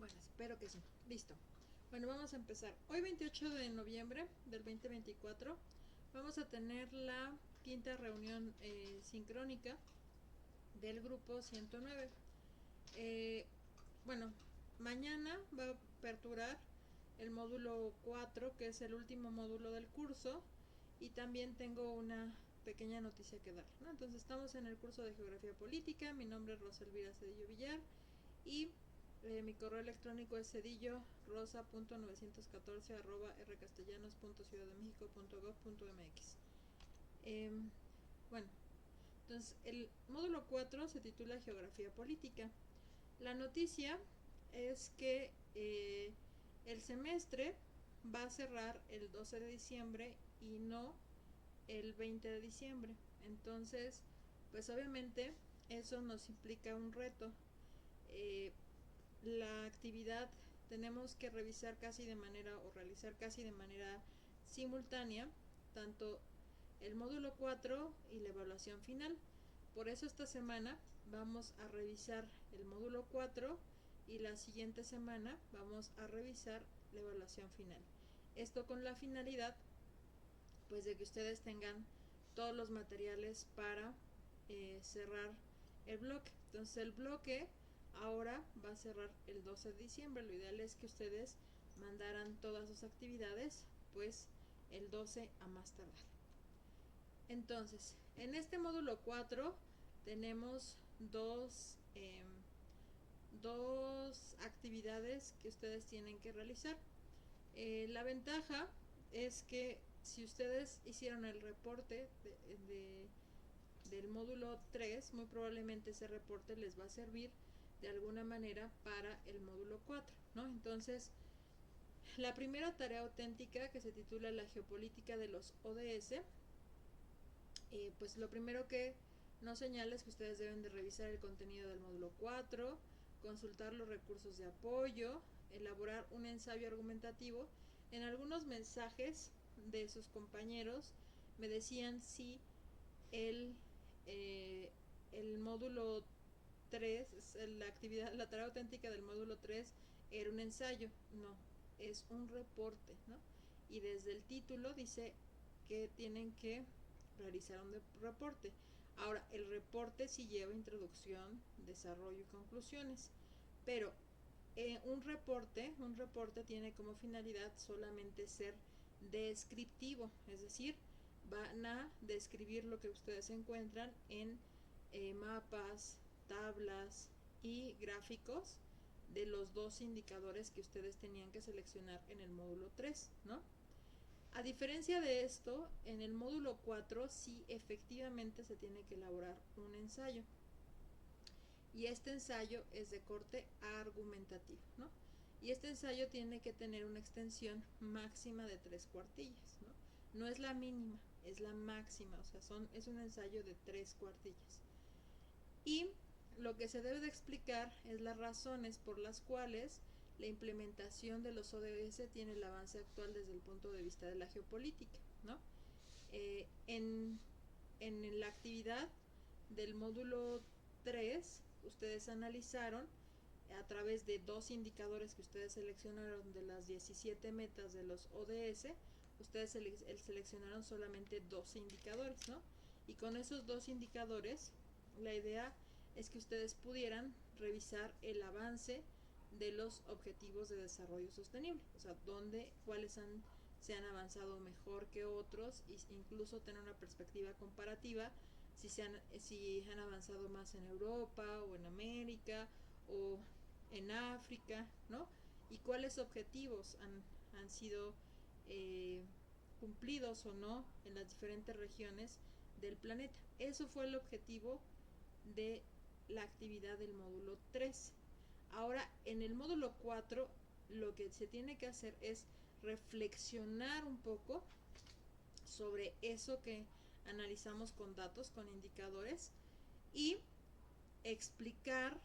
Bueno, espero que sí. Listo. Bueno, vamos a empezar. Hoy 28 de noviembre del 2024 vamos a tener la quinta reunión sincrónica del grupo 109. Bueno, mañana va a aperturar el módulo 4, que es el último módulo del curso, y también tengo una pequeña noticia que dar, ¿no? Entonces estamos en el curso de Geografía Política. Mi nombre es Rosa Elvira Cedillo Villar y mi correo electrónico es cedillo.914@rcastellanos.ciudaddemexico.gov.mx. Bueno, entonces el módulo 4 se titula Geografía Política. La noticia es que el semestre va a cerrar el 12 de diciembre y no el 20 de diciembre. Entonces, pues obviamente eso nos implica un reto. La actividad tenemos que revisar casi de manera o realizar casi de manera simultánea tanto el módulo 4 y la evaluación final. Por eso esta semana vamos a revisar el módulo 4 y la siguiente semana vamos a revisar la evaluación final. Esto con la finalidad pues de que ustedes tengan todos los materiales para cerrar el bloque. Entonces el bloque ahora va a cerrar el 12 de diciembre. Lo ideal es que ustedes mandaran todas sus actividades pues el 12 a más tardar. Entonces, en este módulo 4 tenemos dos actividades que ustedes tienen que realizar. La ventaja es que si ustedes hicieron el reporte del módulo 3, muy probablemente ese reporte les va a servir de alguna manera para el módulo 4, ¿no? Entonces, la primera tarea auténtica, que se titula La geopolítica de los ODS, pues lo primero que nos señala es que ustedes deben de revisar el contenido del módulo 4, consultar los recursos de apoyo, elaborar un ensayo argumentativo. En algunos mensajes de sus compañeros me decían si el, el módulo 3, la tarea auténtica del módulo 3 era un ensayo. No, es un reporte, ¿no? Y desde el título dice que tienen que realizar un reporte. Ahora, el reporte sí lleva introducción, desarrollo y conclusiones, pero un reporte tiene como finalidad solamente ser descriptivo, es decir, van a describir lo que ustedes encuentran en mapas, tablas y gráficos de los dos indicadores que ustedes tenían que seleccionar en el módulo 3, ¿no? A diferencia de esto, en el módulo 4 sí efectivamente se tiene que elaborar un ensayo. Y este ensayo es de corte argumentativo, ¿no? Y este ensayo tiene que tener una extensión máxima de 3 cuartillas, ¿no? No es la mínima, es la máxima, o sea, es un ensayo de 3 cuartillas. Y lo que se debe de explicar es las razones por las cuales la implementación de los ODS tiene el avance actual desde el punto de vista de la geopolítica, ¿no? En la actividad del módulo 3, ustedes analizaron a través de dos indicadores que ustedes seleccionaron de las 17 metas de los ODS, ustedes seleccionaron solamente 12 indicadores, ¿no? Y con esos dos indicadores, la idea es que ustedes pudieran revisar el avance de los objetivos de desarrollo sostenible, o sea, cuáles se han avanzado mejor que otros, e incluso tener una perspectiva comparativa si han avanzado más en Europa o en América o en África, ¿no? Y cuáles objetivos han sido cumplidos o no en las diferentes regiones del planeta. Eso fue el objetivo de la actividad del módulo 3. Ahora, en el módulo 4, lo que se tiene que hacer es reflexionar un poco sobre eso que analizamos con datos, con indicadores, y explicar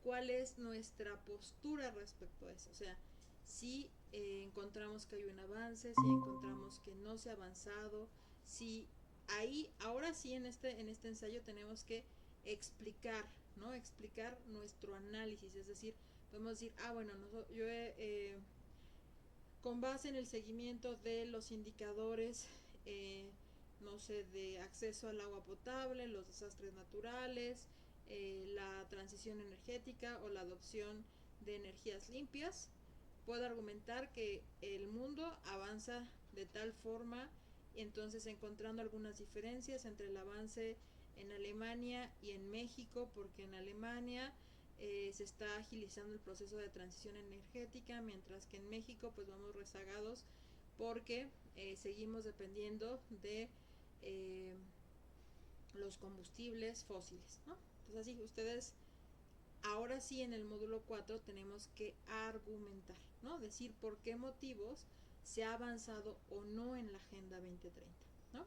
cuál es nuestra postura respecto a eso. O sea, si encontramos que hay un avance, si encontramos que no se ha avanzado, si ahora sí en este ensayo tenemos que explicar, ¿no? Explicar nuestro análisis, es decir, podemos decir, bueno, yo con base en el seguimiento de los indicadores, no sé, de acceso al agua potable, los desastres naturales, la transición energética o la adopción de energías limpias, puedo argumentar que el mundo avanza de tal forma, entonces encontrando algunas diferencias entre el avance en Alemania y en México, porque en Alemania se está agilizando el proceso de transición energética, mientras que en México pues vamos rezagados porque seguimos dependiendo de los combustibles fósiles, ¿no? Entonces así ustedes, ahora sí en el módulo 4 tenemos que argumentar, ¿no? Decir por qué motivos se ha avanzado o no en la Agenda 2030, ¿no?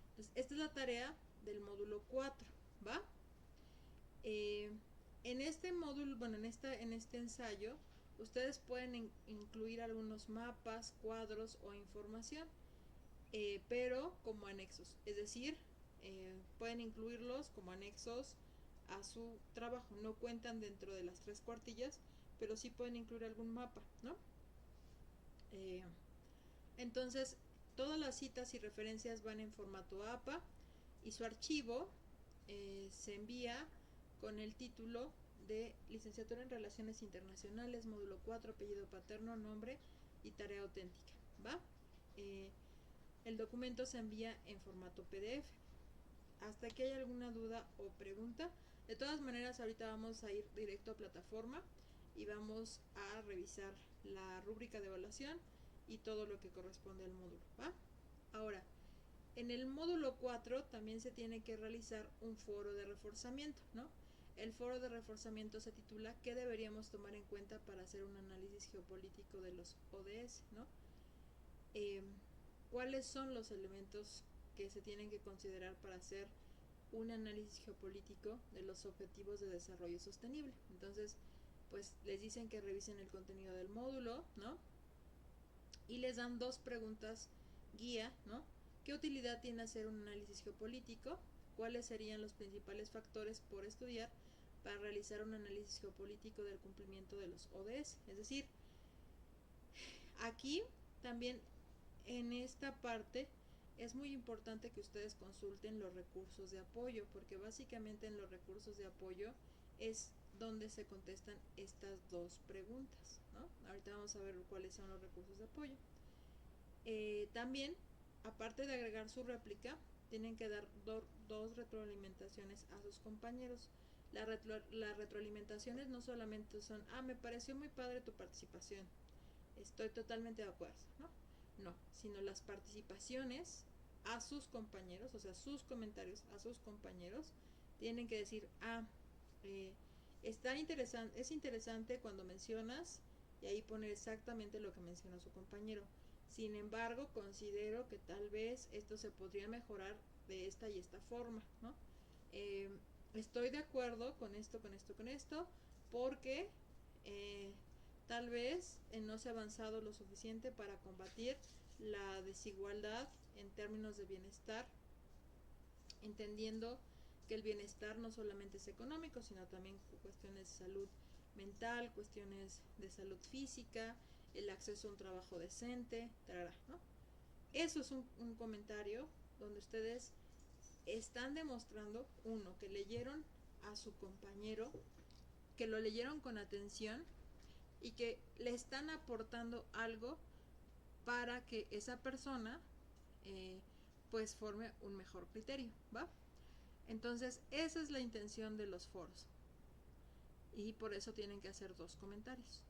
Entonces esta es la tarea del módulo 4, ¿va? En este módulo, bueno, en este ensayo, ustedes pueden incluir algunos mapas, cuadros o información, pero como anexos, es decir, pueden incluirlos como anexos a su trabajo, no cuentan dentro de las 3 cuartillas, pero sí pueden incluir algún mapa, ¿no? Entonces, todas las citas y referencias van en formato APA y su archivo se envía con el título de Licenciatura en Relaciones Internacionales, módulo 4, apellido paterno, nombre y tarea auténtica, ¿va? El documento se envía en formato PDF. Hasta que haya alguna duda o pregunta. De todas maneras, ahorita vamos a ir directo a plataforma y vamos a revisar la rúbrica de evaluación y todo lo que corresponde al módulo, ¿va? Ahora, en el módulo 4 también se tiene que realizar un foro de reforzamiento, ¿no? El foro de reforzamiento se titula ¿qué deberíamos tomar en cuenta para hacer un análisis geopolítico de los ODS, ¿no? ¿Cuáles son los elementos que se tienen que considerar para hacer un análisis geopolítico de los objetivos de desarrollo sostenible? Entonces, pues les dicen que revisen el contenido del módulo, ¿no? Y les dan 2 preguntas guía, ¿no? ¿Qué utilidad tiene hacer un análisis geopolítico? ¿Cuáles serían los principales factores por estudiar para realizar un análisis geopolítico del cumplimiento de los ODS? Es decir, aquí también en esta parte es muy importante que ustedes consulten los recursos de apoyo, porque básicamente en los recursos de apoyo es donde se contestan estas 2 preguntas, ¿no? Ahorita vamos a ver cuáles son los recursos de apoyo. También, aparte de agregar su réplica, tienen que dar 2 retroalimentaciones a sus compañeros. Las retroalimentaciones no solamente son, me pareció muy padre tu participación, estoy totalmente de acuerdo, ¿no? No, sino las participaciones a sus compañeros, o sea, sus comentarios a sus compañeros, tienen que decir, es interesante cuando mencionas, y ahí poner exactamente lo que mencionó su compañero. Sin embargo, considero que tal vez esto se podría mejorar de esta y esta forma, ¿no? Estoy de acuerdo con esto, porque tal vez no se ha avanzado lo suficiente para combatir la desigualdad en términos de bienestar, entendiendo que el bienestar no solamente es económico, sino también cuestiones de salud mental, cuestiones de salud física, el acceso a un trabajo decente, ¿no? Eso es un comentario donde ustedes están demostrando, uno, que leyeron a su compañero, que lo leyeron con atención y que le están aportando algo para que esa persona pues forme un mejor criterio, ¿va? Entonces esa es la intención de los foros y por eso tienen que hacer 2 comentarios.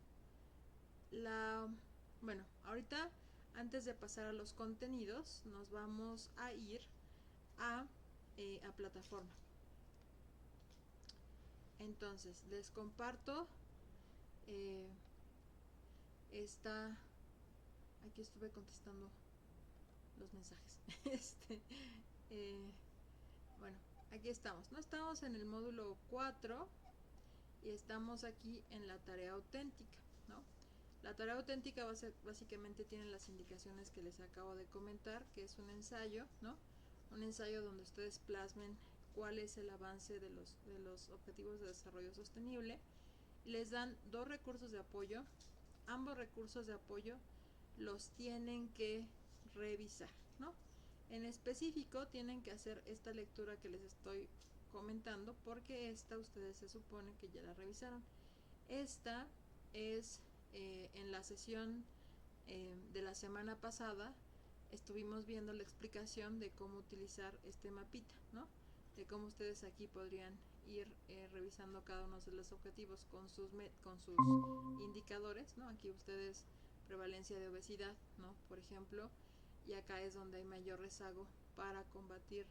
Bueno, ahorita antes de pasar a los contenidos nos vamos a ir a plataforma. Entonces les comparto aquí estuve contestando los mensajes. Bueno, aquí estamos, ¿no? Estamos en el módulo 4 y estamos aquí en la tarea auténtica, ¿no? La tarea auténtica básicamente tiene las indicaciones que les acabo de comentar, que es un ensayo, ¿no? Un ensayo donde ustedes plasmen cuál es el avance de los objetivos de desarrollo sostenible. les dan 2 recursos de apoyo. Ambos recursos de apoyo los tienen que revisar, ¿no? En específico tienen que hacer esta lectura que les estoy comentando, porque esta ustedes se supone que ya la revisaron. Esta es en la sesión de la semana pasada estuvimos viendo la explicación de cómo utilizar este mapita, ¿no? De cómo ustedes aquí podrían ir revisando cada uno de los objetivos con sus indicadores, ¿no? Aquí ustedes prevalencia de obesidad, ¿no? Por ejemplo, y acá es donde hay mayor rezago para combatir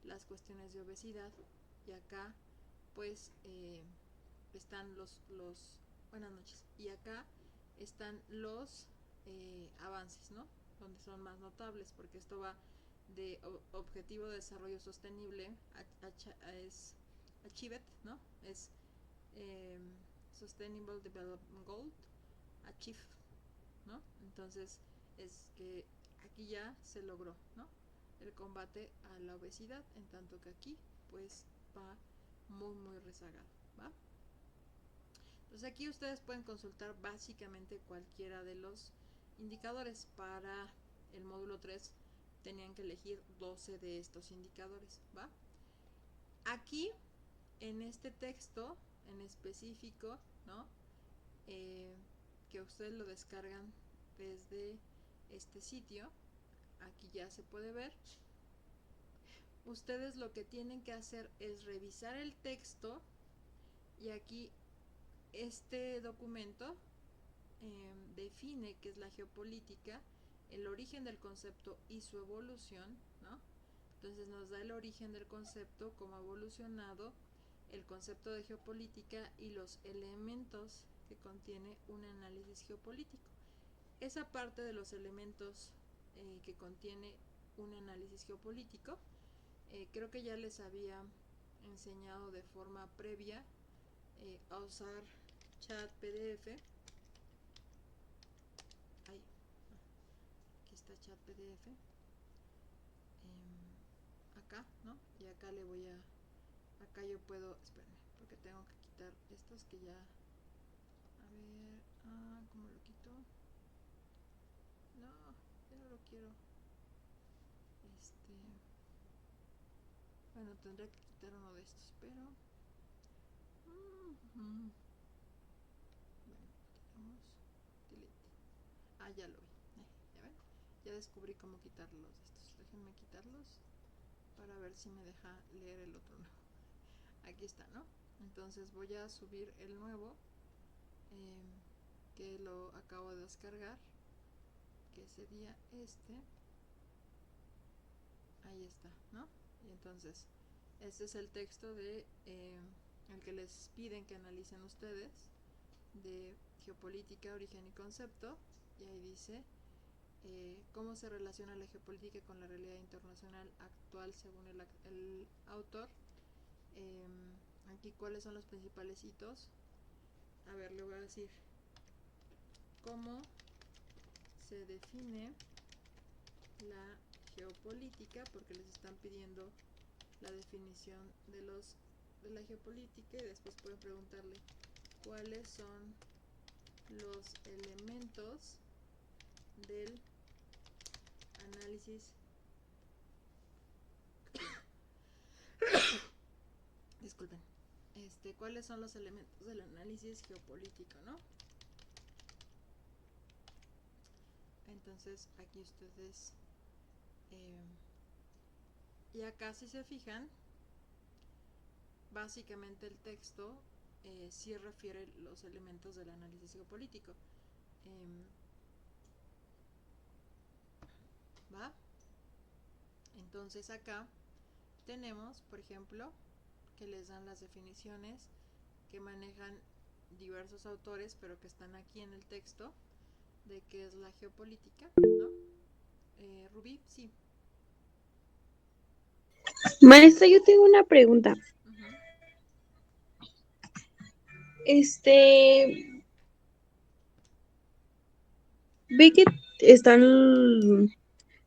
las cuestiones de obesidad, y acá pues están los buenas noches, y acá están los avances, ¿no? Donde son más notables, porque esto va de objetivo de desarrollo sostenible, es Achieved, ¿no? Es Sustainable Development Goal, Achieve, ¿no? Entonces es que aquí ya se logró, ¿no? El combate a la obesidad, en tanto que aquí pues va muy rezagado, ¿va? Entonces aquí ustedes pueden consultar básicamente cualquiera de los indicadores. Para el módulo 3 tenían que elegir 12 de estos indicadores, ¿va? Aquí en este texto en específico, ¿no? Que ustedes lo descargan desde este sitio, aquí ya se puede ver. Ustedes lo que tienen que hacer es revisar el texto, y aquí este documento define qué es la geopolítica, el origen del concepto y su evolución, ¿no? Entonces nos da el origen del concepto, cómo ha evolucionado el concepto de geopolítica y los elementos que contiene un análisis geopolítico. Esa parte de los elementos que contiene un análisis geopolítico, creo que ya les había enseñado de forma previa a usar chat PDF. Ahí, aquí está chat PDF. Acá, ¿no? Y acá le voy a... Acá yo puedo... Espérenme, porque tengo que quitar estos que ya... A ver... ¿cómo lo quito? No, ya no lo quiero. Bueno, tendré que quitar uno de estos, pero... Bueno, quitamos... Delete. Ya lo vi. ¿Ya ven? Ya descubrí cómo quitarlos de estos. Déjenme quitarlos para ver si me deja leer el otro nuevo. Aquí está, ¿no? Entonces voy a subir el nuevo, que lo acabo de descargar, que sería este. Ahí está, ¿no? Y entonces este es el texto de el que les piden que analicen ustedes, de geopolítica, origen y concepto. Y ahí dice cómo se relaciona la geopolítica con la realidad internacional actual según el autor. Aquí cuáles son los principales hitos. A ver, le voy a decir cómo se define la geopolítica, porque les están pidiendo la definición de la geopolítica, y después pueden preguntarle cuáles son los elementos del análisis disculpen, cuáles son los elementos del análisis geopolítico, ¿no? Entonces aquí ustedes y acá si se fijan, básicamente el texto sí refiere los elementos del análisis geopolítico. ¿Va? Entonces acá tenemos, por ejemplo, que les dan las definiciones que manejan diversos autores, pero que están aquí en el texto, de qué es la geopolítica, ¿no? Rubí, sí. Maestra, yo tengo una pregunta. Vi que están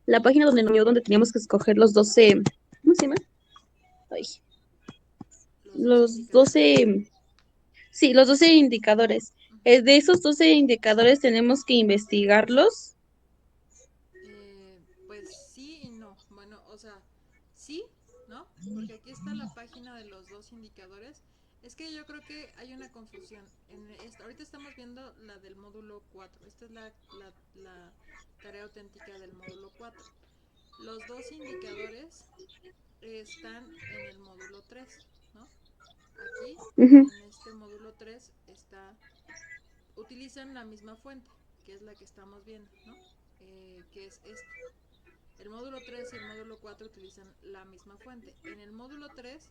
la página donde teníamos que escoger los 12, ¿cómo se llama? Ay, Los 12 los indicadores. 12, Sí, los 12 indicadores. Ujú. De esos 12 indicadores tenemos que investigarlos. Pues sí y no. Bueno, o sea, sí, ¿no? Porque aquí está la página de los dos indicadores. Es que yo creo que hay una confusión. Ahorita estamos viendo la del módulo 4. Esta es la tarea auténtica del módulo 4. Los dos indicadores están en el módulo 3, ¿no? Aquí, Ujú, en este módulo 3 utilizan la misma fuente, que es la que estamos viendo, ¿no? Que es esta. El módulo 3 y el módulo 4 utilizan la misma fuente. En el módulo 3,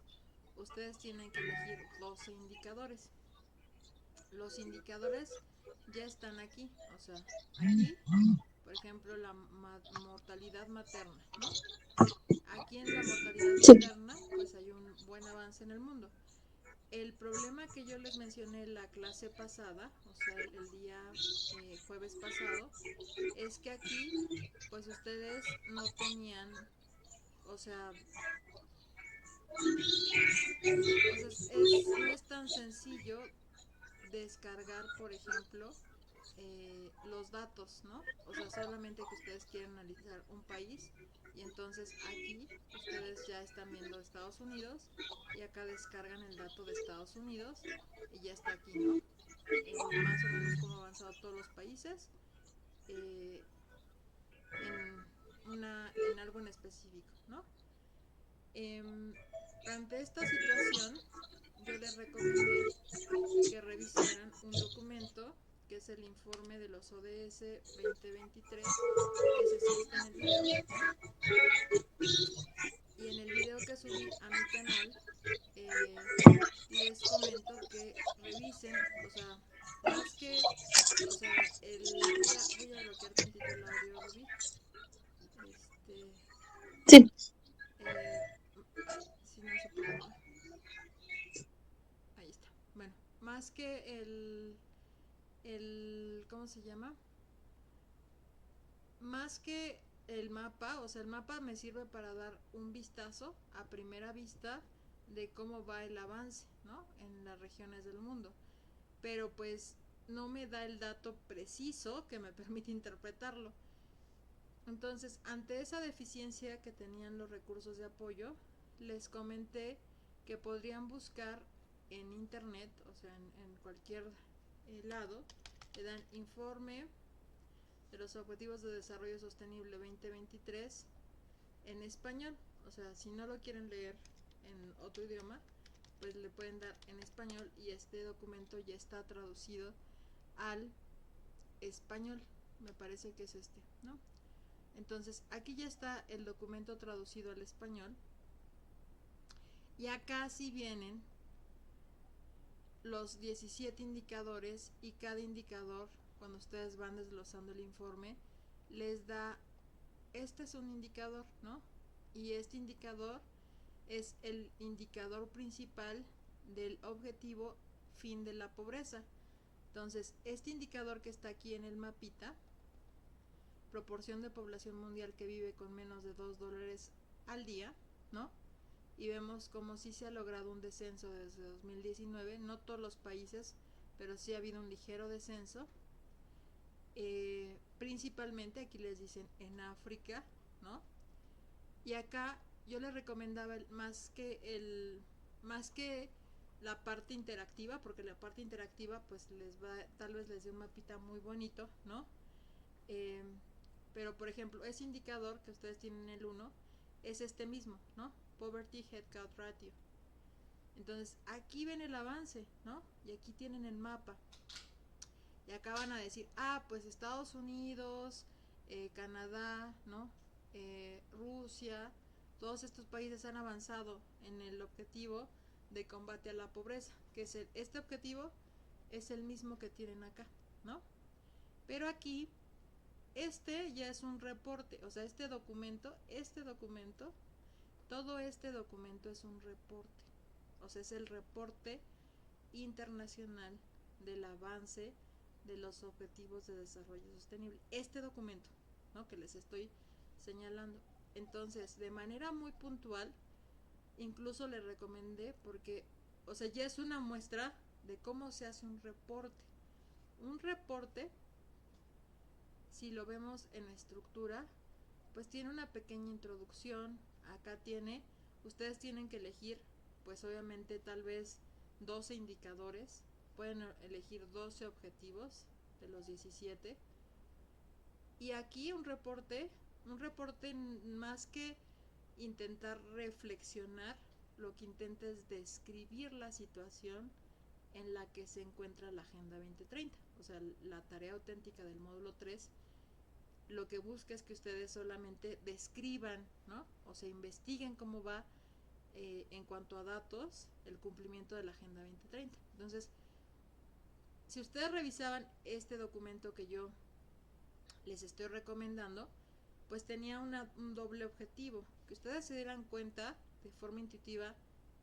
ustedes tienen que elegir 12 indicadores. Los indicadores ya están aquí, o sea, aquí, por ejemplo, la mortalidad materna, ¿no? Aquí en la mortalidad sí. materna, pues hay un buen avance en el mundo. El problema que yo les mencioné en la clase pasada, o sea, el día jueves pasado, es que aquí, pues ustedes no tenían, o sea, no es tan sencillo descargar, por ejemplo, los datos, ¿no? O sea, solamente que ustedes quieren analizar un país y entonces aquí ustedes ya están viendo Estados Unidos y acá descargan el dato de Estados Unidos y ya está aquí, ¿no? Más o menos cómo han avanzado todos los países eh, en, en algo en específico, ¿no? Eh, Ante esta situación, yo les recomendé que revisaran un documento que es el informe de los ODS 2023, que ese sí está en el video, ¿no? Y en el video que subí a mi canal, eh, les comento que revisen, o sea, más que, o sea, voy a bloquear tantito el audio, Ruby. Este, Sí. eh, ay, si no se puede, ¿verdad? Ahí está. Bueno, más que ¿cómo se llama? Más que el mapa, o sea, el mapa me sirve para dar un vistazo a primera vista de cómo va el avance, ¿no? En las regiones del mundo. Pero pues no me da el dato preciso que me permite interpretarlo. Entonces, ante esa deficiencia que tenían los recursos de apoyo, les comenté que podrían buscar en internet, o sea, en cualquier lado, le dan informe de los Objetivos de Desarrollo Sostenible 2023 en español. O sea, si no lo quieren leer en otro idioma, pues le pueden dar en español y este documento ya está traducido al español. Me parece que es este, ¿no? Entonces, aquí ya está el documento traducido al español. Y acá sí vienen los 17 indicadores y cada indicador, cuando ustedes van desglosando el informe, les da, este es un indicador, ¿no? Y este indicador es el indicador principal del objetivo fin de la pobreza. Entonces, este indicador que está aquí en el mapita, proporción de población mundial que vive con menos de $2 al día, ¿no? Y vemos como sí se ha logrado un descenso desde 2019, no todos los países, pero sí ha habido un ligero descenso. Principalmente aquí les dicen en África, ¿no? Y acá yo les recomendaba más que la parte interactiva, porque la parte interactiva pues tal vez les dé un mapita muy bonito, ¿no? Eh, pero por ejemplo, ese indicador que ustedes tienen en el 1 es este mismo, ¿no? Poverty Headcount Ratio. Entonces aquí ven el avance, ¿no? Y aquí tienen el mapa. Y acá van a decir, pues Estados Unidos, Canadá, ¿no? Rusia, todos estos países han avanzado en el objetivo de combate a la pobreza, que es este objetivo es el mismo que tienen acá, ¿no? Pero aquí, este ya es un reporte, o sea, todo este documento es un reporte, o sea, es el reporte internacional del avance de los Objetivos de Desarrollo Sostenible. Este documento, ¿no? Que les estoy señalando. Entonces, de manera muy puntual, incluso les recomendé porque, o sea, ya es una muestra de cómo se hace un reporte. Un reporte, si lo vemos en la estructura, pues tiene una pequeña introducción. Acá ustedes tienen que elegir, pues obviamente tal vez 12 indicadores, pueden elegir 12 objetivos de los 17. Y aquí un reporte más que intentar reflexionar, lo que intenta es describir la situación en la que se encuentra la Agenda 2030. O sea, la tarea auténtica del módulo 3 lo que busca es que ustedes solamente describan, ¿no? O sea, investiguen cómo va en cuanto a datos el cumplimiento de la Agenda 2030. Entonces, si ustedes revisaban este documento que yo les estoy recomendando, pues tenía un doble objetivo, que ustedes se dieran cuenta de forma intuitiva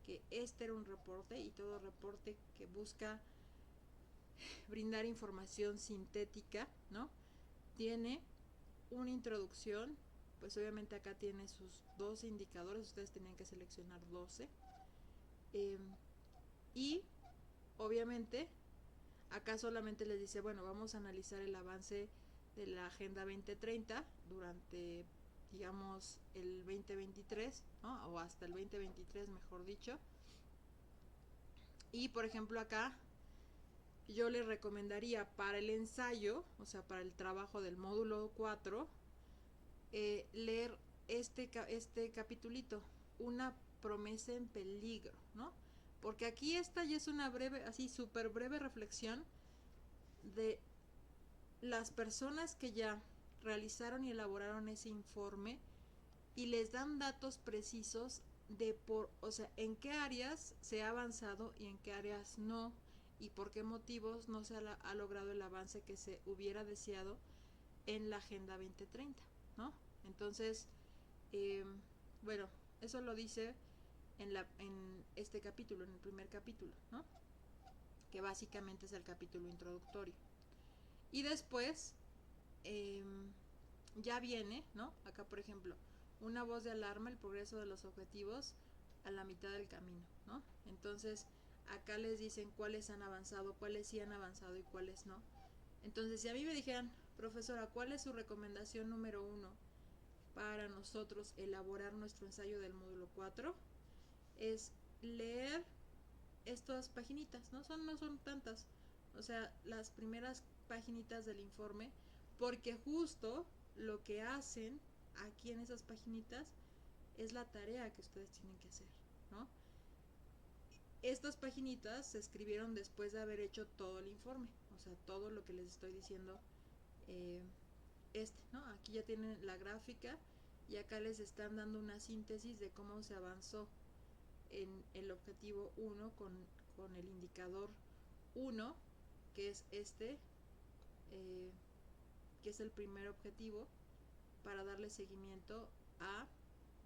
que este era un reporte, y todo reporte que busca brindar información sintética, ¿no? Tiene una introducción, pues obviamente acá tiene sus 12 indicadores, ustedes tenían que seleccionar 12, y obviamente acá solamente les dice, bueno, vamos a analizar el avance de la Agenda 2030 durante, digamos, el 2023, ¿no? O hasta el 2023, mejor dicho. Y por ejemplo acá yo les recomendaría para el ensayo, o sea, para el trabajo del módulo 4, leer este capitulito, una promesa en peligro, ¿no? Porque aquí esta ya es una breve, así súper breve reflexión de las personas que ya realizaron y elaboraron ese informe, y les dan datos precisos de o sea, en qué áreas se ha avanzado y en qué áreas no, y por qué motivos no se ha logrado el avance que se hubiera deseado en la Agenda 2030, ¿no? Entonces, bueno, eso lo dice en este capítulo, en el primer capítulo, ¿no? Que básicamente es el capítulo introductorio. Y después ya viene, ¿no? Acá, por ejemplo, una voz de alarma, el progreso de los objetivos a la mitad del camino, ¿no? Entonces, acá les dicen cuáles han avanzado, cuáles sí han avanzado y cuáles no. Entonces, si a mí me dijeran, profesora, ¿cuál es su recomendación número 1 para nosotros elaborar nuestro ensayo del módulo 4? Es leer estas paginitas, no son tantas, o sea, las primeras paginitas del informe, porque justo lo que hacen aquí en esas paginitas es la tarea que ustedes tienen que hacer, ¿no? Estas paginitas se escribieron después de haber hecho todo el informe, o sea, todo lo que les estoy diciendo, ¿no? Aquí ya tienen la gráfica, y acá les están dando una síntesis de cómo se avanzó en el objetivo 1 con el indicador 1, que es que es el primer objetivo, para darle seguimiento a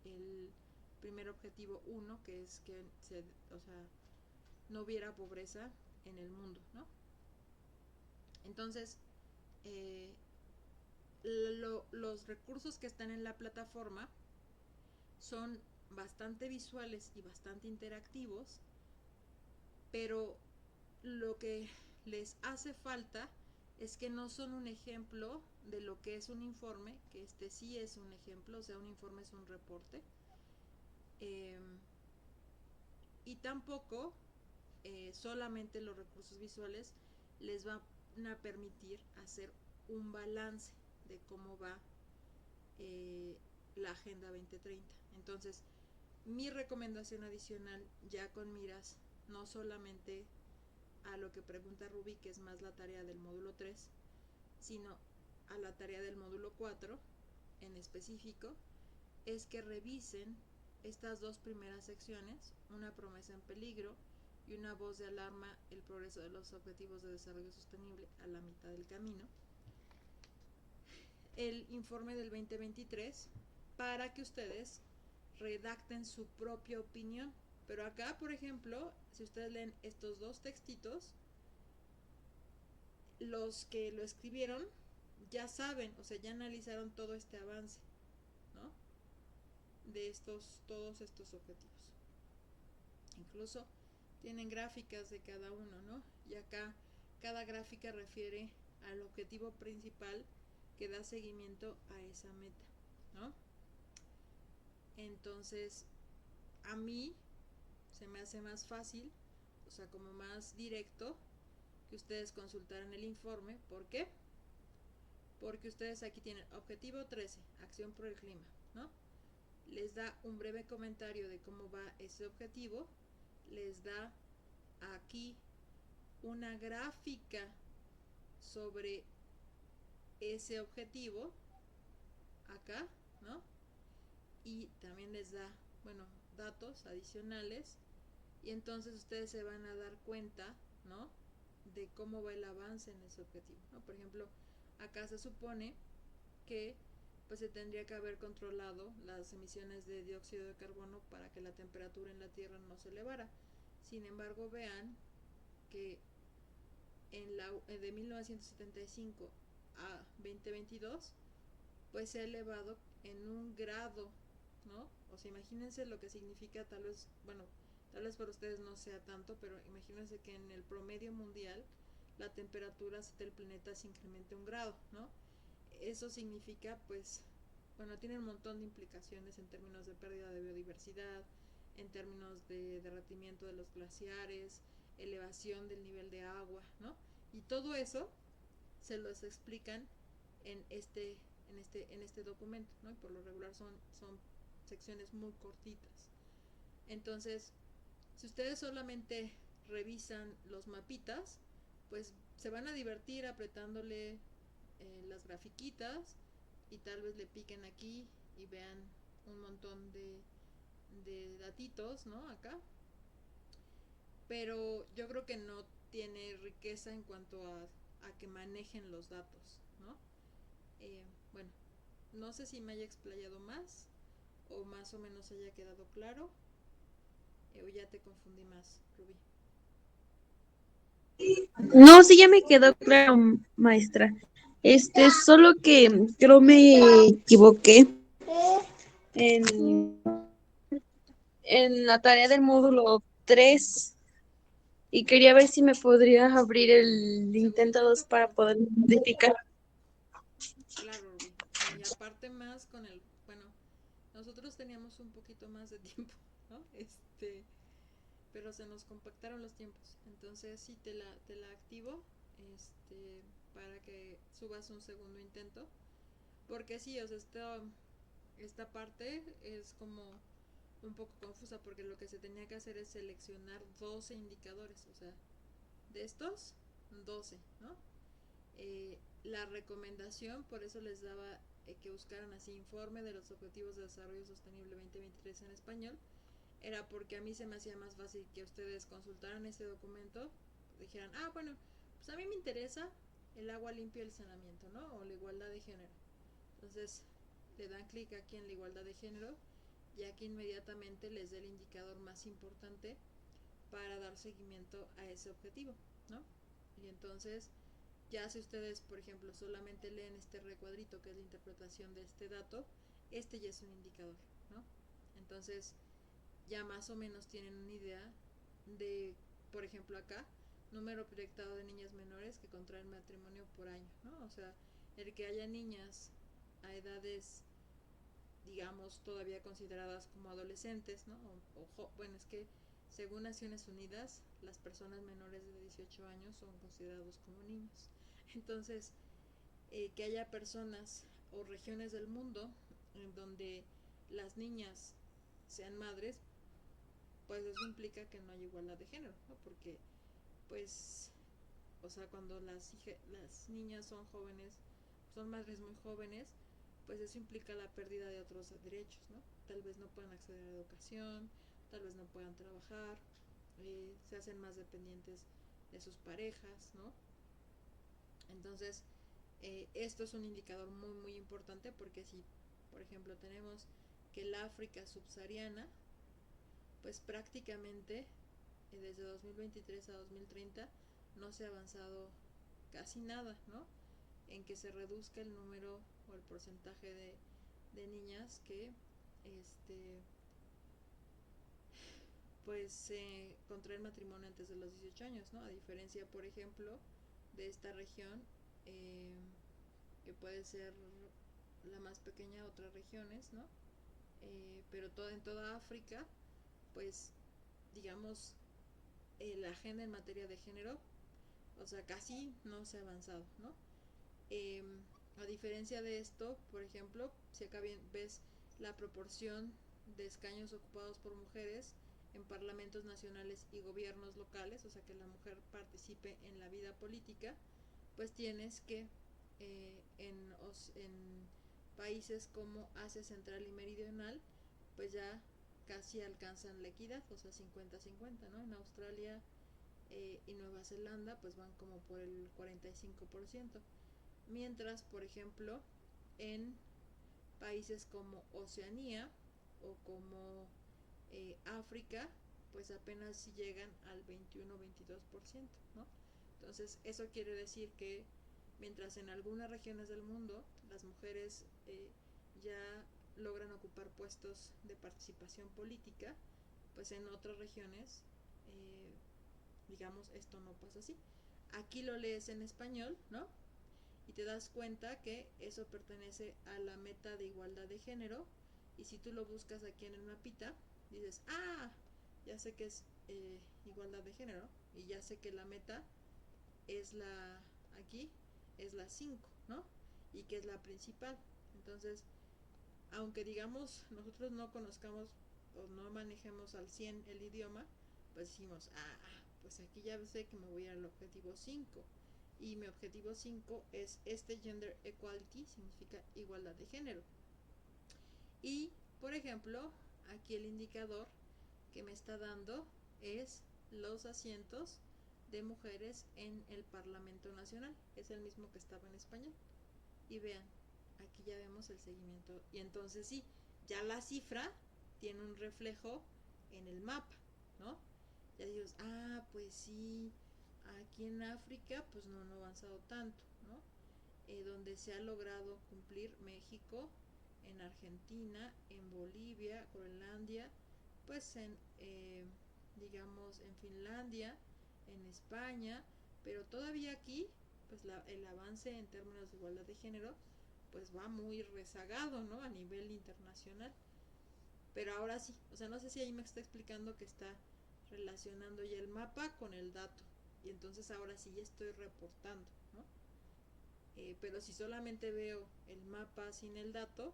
el primer objetivo 1, que es que o sea, no hubiera pobreza en el mundo, ¿no? Entonces, los recursos que están en la plataforma son bastante visuales y bastante interactivos, pero lo que les hace falta es que no son un ejemplo de lo que es un informe, que este sí es un ejemplo, o sea, un informe es un reporte, y tampoco solamente los recursos visuales les van a permitir hacer un balance de cómo va la Agenda 2030. Entonces, mi recomendación adicional, ya con miras no solamente a lo que pregunta Ruby, que es más la tarea del módulo 3, sino a la tarea del módulo 4 en específico, es que revisen estas dos primeras secciones, una promesa en peligro y una voz de alarma, el progreso de los objetivos de desarrollo sostenible a la mitad del camino, el informe del 2023, para que ustedes redacten su propia opinión. Pero acá, por ejemplo, si ustedes leen estos dos textitos, los que lo escribieron ya saben, o sea, ya analizaron todo este avance, ¿no? De todos estos objetivos. Incluso tienen gráficas de cada uno, ¿no? Y acá cada gráfica refiere al objetivo principal que da seguimiento a esa meta, ¿no? Entonces, a mí se me hace más fácil, o sea, como más directo, que ustedes consultaran el informe. ¿Por qué? Porque ustedes aquí tienen objetivo 13, acción por el clima, ¿no? Les da un breve comentario de cómo va ese objetivo, les da aquí una gráfica sobre ese objetivo, acá, ¿no? Y también les da, bueno, datos adicionales, y entonces ustedes se van a dar cuenta, ¿no? De cómo va el avance en ese objetivo, ¿no? Por ejemplo, acá se supone que pues se tendría que haber controlado las emisiones de dióxido de carbono para que la temperatura en la Tierra no se elevara. Sin embargo, vean que de 1975 a 2022 pues se ha elevado en 1 grado, ¿no? O sea, imagínense lo que significa, tal vez, bueno, tal vez para ustedes no sea tanto, pero imagínense que en el promedio mundial la temperatura del planeta se incremente 1 grado, ¿no? Eso significa, pues, bueno, tiene un montón de implicaciones en términos de pérdida de biodiversidad, en términos de derretimiento de los glaciares, elevación del nivel de agua, ¿no? Y todo eso se los explican en este documento, ¿no? Y por lo regular son secciones muy cortitas. Entonces, si ustedes solamente revisan los mapitas, pues se van a divertir apretándole las grafiquitas, y tal vez le piquen aquí y vean un montón de datitos, ¿no? Acá. Pero yo creo que no tiene riqueza en cuanto a que manejen los datos, ¿no? Bueno, no sé si me haya explayado más o más o menos haya quedado claro, o ya te confundí más, Rubí. No, sí, ya me quedó claro, maestra. Solo que creo me equivoqué en, en la tarea del módulo 3 y quería ver si me podría abrir el Segundo intento 2 intento, para claro. poder modificar. Claro, Rubí. Y aparte más con el, bueno, nosotros teníamos un poquito más de tiempo, ¿no? Pero se nos compactaron los tiempos. Entonces sí te la activo, para que subas un segundo intento. Porque sí, o sea, esta parte es como un poco confusa, porque lo que se tenía que hacer es seleccionar 12 indicadores, o sea, de estos, 12, ¿no? La recomendación, por eso les daba que buscaran así informe de los Objetivos de Desarrollo Sostenible 2023 en español, era porque a mí se me hacía más fácil que ustedes consultaran ese documento, dijeran, ah, bueno, pues a mí me interesa el agua limpia y el saneamiento, ¿no? O la igualdad de género. Entonces le dan clic aquí en la igualdad de género, y aquí inmediatamente les da el indicador más importante para dar seguimiento a ese objetivo, ¿no? Y entonces, ya si ustedes, por ejemplo, solamente leen este recuadrito que es la interpretación de este dato, ya es un indicador, ¿no? Entonces, ya más o menos tienen una idea de, por ejemplo, acá, número proyectado de niñas menores que contraen matrimonio por año, ¿no? O sea, el que haya niñas a edades, digamos, todavía consideradas como adolescentes, ¿no? Bueno, es que según Naciones Unidas, las personas menores de 18 años son considerados como niños. Entonces, que haya personas o regiones del mundo en donde las niñas sean madres, pues eso implica que no hay igualdad de género, ¿no? Porque, pues, o sea, cuando las niñas son jóvenes, son madres muy jóvenes, pues eso implica la pérdida de otros derechos, ¿no? Tal vez no puedan acceder a la educación, tal vez no puedan trabajar, se hacen más dependientes de sus parejas, ¿no? Entonces, esto es un indicador muy, muy importante, porque si, por ejemplo, tenemos que el África subsahariana, pues prácticamente desde 2023 a 2030 no se ha avanzado casi nada, ¿no? En que se reduzca el número o el porcentaje de niñas que pues contraer matrimonio antes de los 18 años, ¿no? A diferencia, por ejemplo, de esta región, que puede ser la más pequeña de otras regiones, ¿no? Pero en toda África, pues, digamos, la agenda en materia de género, o sea, casi no se ha avanzado, ¿no? Eh, a diferencia de esto, por ejemplo, si acá bien ves la proporción de escaños ocupados por mujeres en parlamentos nacionales y gobiernos locales, o sea, que la mujer participe en la vida política, pues tienes que en países como Asia Central y Meridional, pues ya casi alcanzan la equidad, o sea, 50-50, ¿no? En Australia y Nueva Zelanda, pues van como por el 45%. Mientras, por ejemplo, en países como Oceanía o como África, pues apenas si llegan al 21-22%, ¿no? Entonces, eso quiere decir que mientras en algunas regiones del mundo las mujeres ya logran ocupar puestos de participación política, pues en otras regiones, digamos, esto no pasa así. Aquí lo lees en español, ¿no? Y te das cuenta que eso pertenece a la meta de igualdad de género, y si tú lo buscas aquí en el mapita, dices, ah, ya sé que es igualdad de género, y ya sé que la meta es aquí es la 5, ¿no? Y que es la principal. Entonces, aunque digamos nosotros no conozcamos o no manejemos al 100 el idioma, pues decimos, pues aquí ya sé que me voy al objetivo 5. Y mi objetivo 5 es este gender equality, significa igualdad de género. Y, por ejemplo, aquí el indicador que me está dando es los asientos de mujeres en el Parlamento Nacional. Es el mismo que estaba en español. Y vean, aquí ya vemos el seguimiento. Y entonces sí, ya la cifra tiene un reflejo en el mapa, ¿no? Ya dices, pues sí, aquí en África pues no ha avanzado tanto, ¿no? Donde se ha logrado cumplir México, en Argentina, en Bolivia, Groenlandia, pues digamos, en Finlandia, en España, pero todavía aquí, pues el avance en términos de igualdad de género, pues va muy rezagado, ¿no? A nivel internacional. Pero ahora sí, o sea, no sé si ahí me está explicando que está relacionando ya el mapa con el dato. Y entonces ahora sí ya estoy reportando, ¿no? Pero si solamente veo el mapa sin el dato,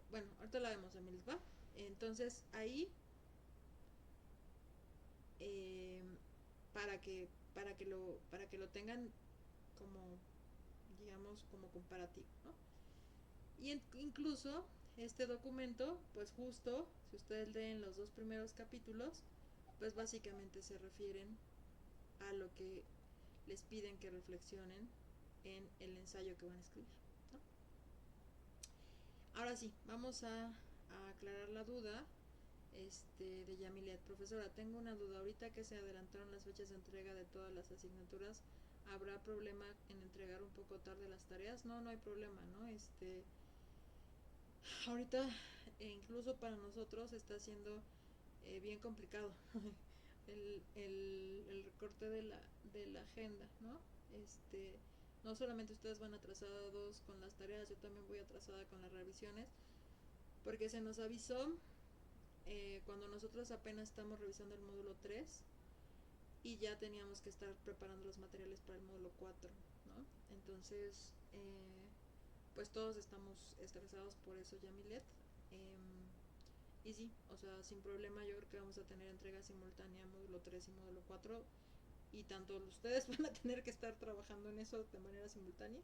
bueno, ahorita la vemos, Emilis, ¿va? Entonces ahí, eh, para que lo tengan como, digamos, como comparativo, ¿no? Y incluso este documento, pues justo, si ustedes leen los dos primeros capítulos, pues básicamente se refieren a lo que les piden que reflexionen en el ensayo que van a escribir, ¿no? Ahora sí, vamos a aclarar la duda de Yamilet. Profesora, tengo una duda. Ahorita que se adelantaron las fechas de entrega de todas las asignaturas, ¿habrá problema en entregar un poco tarde las tareas? No, no hay problema, ¿no? Ahorita incluso para nosotros está siendo bien complicado el recorte de la agenda, ¿no? No solamente ustedes van atrasados con las tareas, yo también voy atrasada con las revisiones, porque se nos avisó cuando nosotros apenas estamos revisando el módulo 3 y ya teníamos que estar preparando los materiales para el módulo 4, ¿no? Entonces, pues todos estamos estresados por eso, Yamilet. Y sí, o sea, sin problema yo creo que vamos a tener entrega simultánea módulo 3 y módulo 4, y tanto ustedes van a tener que estar trabajando en eso de manera simultánea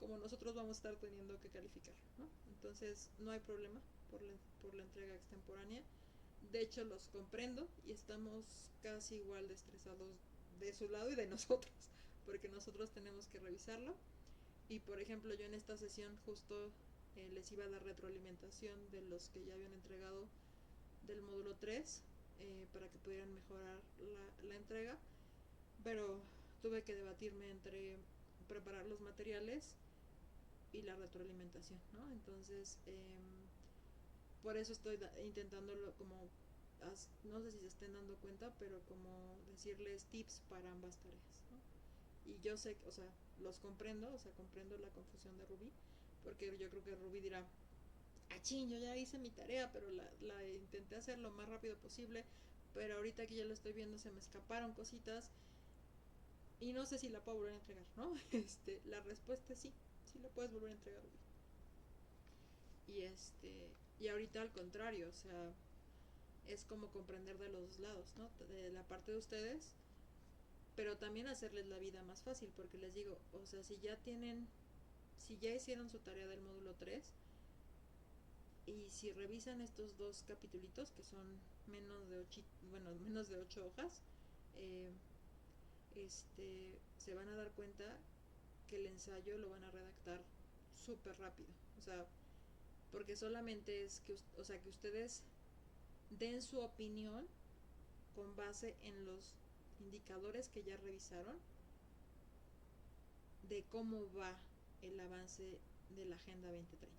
como nosotros vamos a estar teniendo que calificar, ¿no? Entonces no hay problema por la entrega extemporánea. De hecho los comprendo y estamos casi igual de estresados de su lado y de nosotros, porque nosotros tenemos que revisarlo. Y por ejemplo yo en esta sesión justo les iba a dar retroalimentación de los que ya habían entregado del módulo 3, para que pudieran mejorar la entrega, pero tuve que debatirme entre preparar los materiales y la retroalimentación, ¿no? Entonces, por eso estoy intentándolo como, no sé si se estén dando cuenta, pero como decirles tips para ambas tareas, ¿no? Y yo sé, o sea, los comprendo, o sea, comprendo la confusión de Rubí, porque yo creo que Rubí dirá, ching, yo ya hice mi tarea, pero la intenté hacer lo más rápido posible, pero ahorita que ya lo estoy viendo se me escaparon cositas y no sé si la puedo volver a entregar, ¿no? La respuesta es sí, sí la puedes volver a entregar, Rubí. Y ahorita al contrario, o sea, es como comprender de los dos lados, ¿no? De la parte de ustedes, pero también hacerles la vida más fácil, porque les digo, o sea, si ya hicieron su tarea del módulo 3, y si revisan estos dos capitulitos, que son menos de 8 hojas, eh, se van a dar cuenta que el ensayo lo van a redactar súper rápido. O sea, porque solamente es que, o sea, que ustedes den su opinión con base en los indicadores que ya revisaron de cómo va el avance de la Agenda 2030.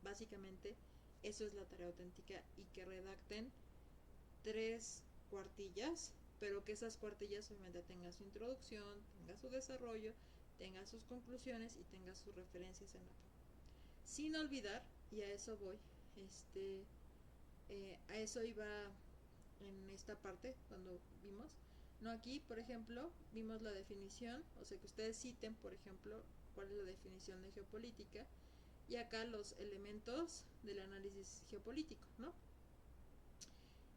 Básicamente, eso es la tarea auténtica, y que redacten 3 cuartillas, pero que esas cuartillas obviamente tengan su introducción, tenga su desarrollo, tenga sus conclusiones y tenga sus referencias en la página. Sin olvidar, y a eso voy, a eso iba en esta parte cuando vimos, no, aquí por ejemplo vimos la definición, o sea que ustedes citen por ejemplo cuál es la definición de geopolítica, y acá los elementos del análisis geopolítico, ¿no?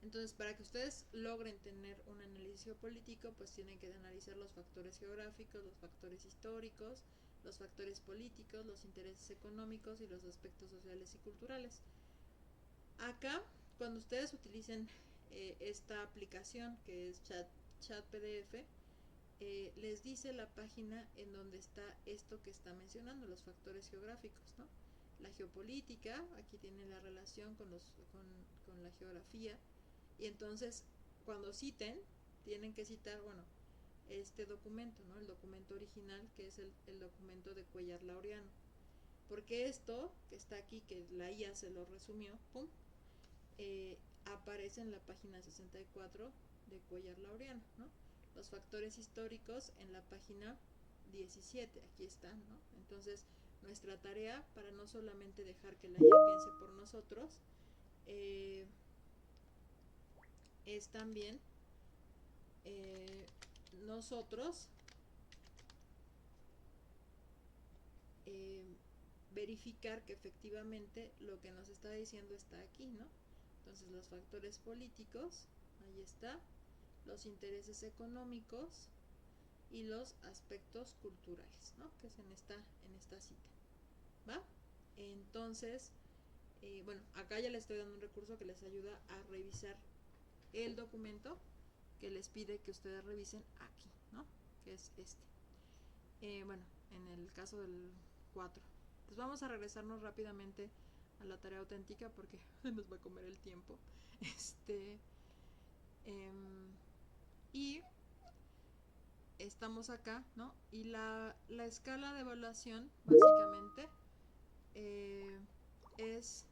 Entonces, para que ustedes logren tener un análisis geopolítico, pues tienen que analizar los factores geográficos, los factores históricos, los factores políticos, los intereses económicos y los aspectos sociales y culturales. Acá, cuando ustedes utilicen esta aplicación que es Chat PDF, les dice la página en donde está esto que está mencionando, los factores geográficos, ¿no? La geopolítica, aquí tiene la relación con la geografía, y entonces cuando citen, tienen que citar, bueno, este documento, ¿no? El documento original, que es el documento de Cuéllar Laureano. Porque esto que está aquí, que la IA se lo resumió, pum, aparece en la página 64 de Cuéllar Laureano, ¿no? Los factores históricos en la página 17, aquí están, ¿no? Entonces, nuestra tarea, para no solamente dejar que la IA piense por nosotros, es también nosotros verificar que efectivamente lo que nos está diciendo está aquí, ¿no? Entonces los factores políticos, ahí está, los intereses económicos y los aspectos culturales, ¿no? Que es en esta cita, ¿va? Entonces, bueno, acá ya les estoy dando un recurso que les ayuda a revisar el documento que les pide que ustedes revisen aquí, ¿no? Que es este. Bueno, en el caso del 4. Pues vamos a regresarnos rápidamente a la tarea auténtica porque nos va a comer el tiempo. Y estamos acá, ¿no? Y la escala de evaluación, básicamente, es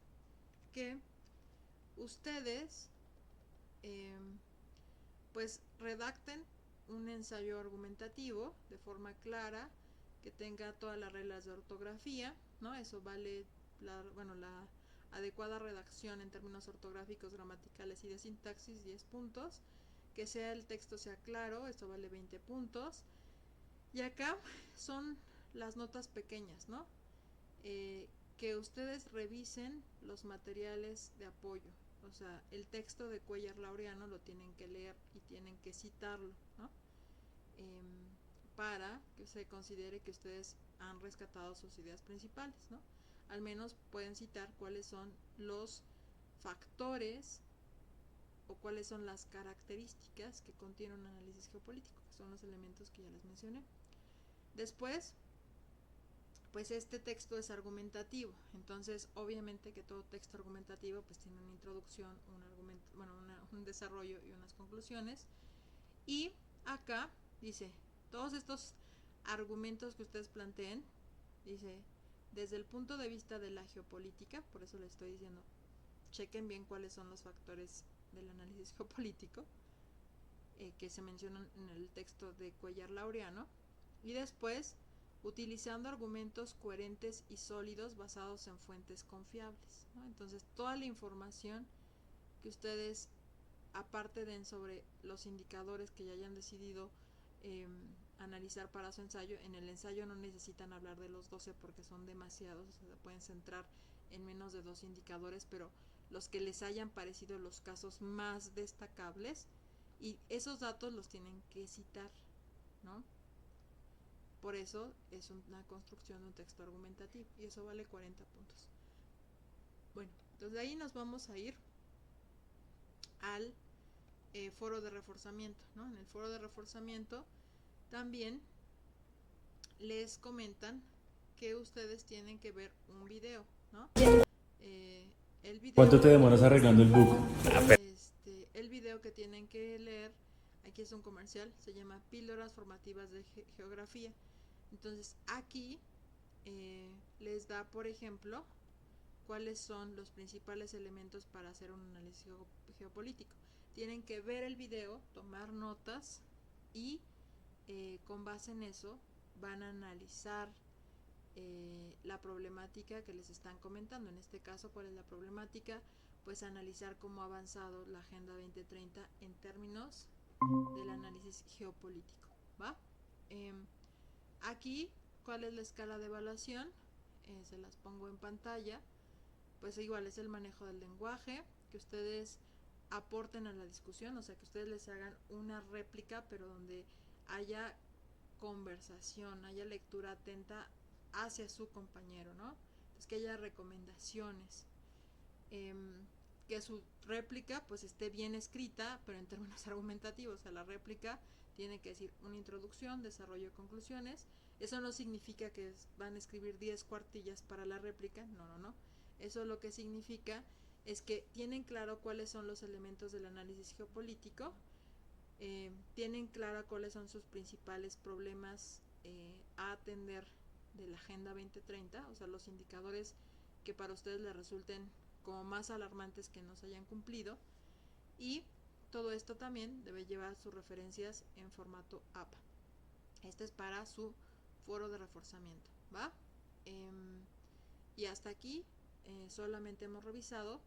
que ustedes pues redacten un ensayo argumentativo de forma clara, que tenga todas las reglas de ortografía, ¿no? Eso vale la adecuada redacción en términos ortográficos, gramaticales y de sintaxis, 10 puntos. Que el texto sea claro, esto vale 20 puntos. Y acá son las notas pequeñas, ¿no? Que ustedes revisen los materiales de apoyo. O sea, el texto de Cuéllar Laureano lo tienen que leer y tienen que citarlo, ¿no? Para que se considere que ustedes han rescatado sus ideas principales, ¿no? Al menos pueden citar cuáles son los factores o cuáles son las características que contiene un análisis geopolítico, que son los elementos que ya les mencioné. Después, pues este texto es argumentativo, entonces obviamente que todo texto argumentativo pues tiene una introducción, un desarrollo y unas conclusiones. Y acá dice, todos estos argumentos que ustedes planteen, dice, desde el punto de vista de la geopolítica, por eso les estoy diciendo, chequen bien cuáles son los factores del análisis geopolítico que se mencionan en el texto de Cuellar Laureano, y después utilizando argumentos coherentes y sólidos basados en fuentes confiables, ¿no? Entonces toda la información que ustedes aparte den sobre los indicadores que ya hayan decidido analizar para su ensayo, en el ensayo no necesitan hablar de los 12 porque son demasiados, o sea, se pueden centrar en menos de 2 indicadores, pero los que les hayan parecido los casos más destacables, y esos datos los tienen que citar, ¿no? Por eso es una construcción de un texto argumentativo, y eso vale 40 puntos. Bueno, entonces de ahí nos vamos a ir al foro de reforzamiento, ¿no? En el foro de reforzamiento también les comentan que ustedes tienen que ver un video, ¿no? El video, ¿Cuánto te demoras arreglando el bug? El video que tienen que leer, aquí es un comercial, se llama Píldoras Formativas de Geografía. Entonces aquí les da, por ejemplo, cuáles son los principales elementos para hacer un análisis geopolítico. Tienen que ver el video, tomar notas y con base en eso van a analizar la problemática que les están comentando. En este caso, ¿cuál es la problemática? Pues analizar cómo ha avanzado la Agenda 2030 en términos del análisis geopolítico, ¿va? Aquí, ¿cuál es la escala de evaluación? Se las pongo en pantalla. Pues igual es el manejo del lenguaje, que ustedes aporten a la discusión, o sea, que ustedes les hagan una réplica, pero donde haya conversación, haya lectura atenta hacia su compañero, ¿no? Entonces que haya recomendaciones, que su réplica pues esté bien escrita, pero en términos argumentativos. O sea, la réplica tiene que decir una introducción, desarrollo de conclusiones. Eso no significa que van a escribir 10 cuartillas para la réplica, no. Eso lo que significa es que tienen claro cuáles son los elementos del análisis geopolítico, tienen claro cuáles son sus principales problemas a atender de la Agenda 2030, o sea, los indicadores que para ustedes les resulten como más alarmantes que no se hayan cumplido, y todo esto también debe llevar sus referencias en formato APA. Este es para su foro de reforzamiento, ¿va? Y hasta aquí solamente hemos revisado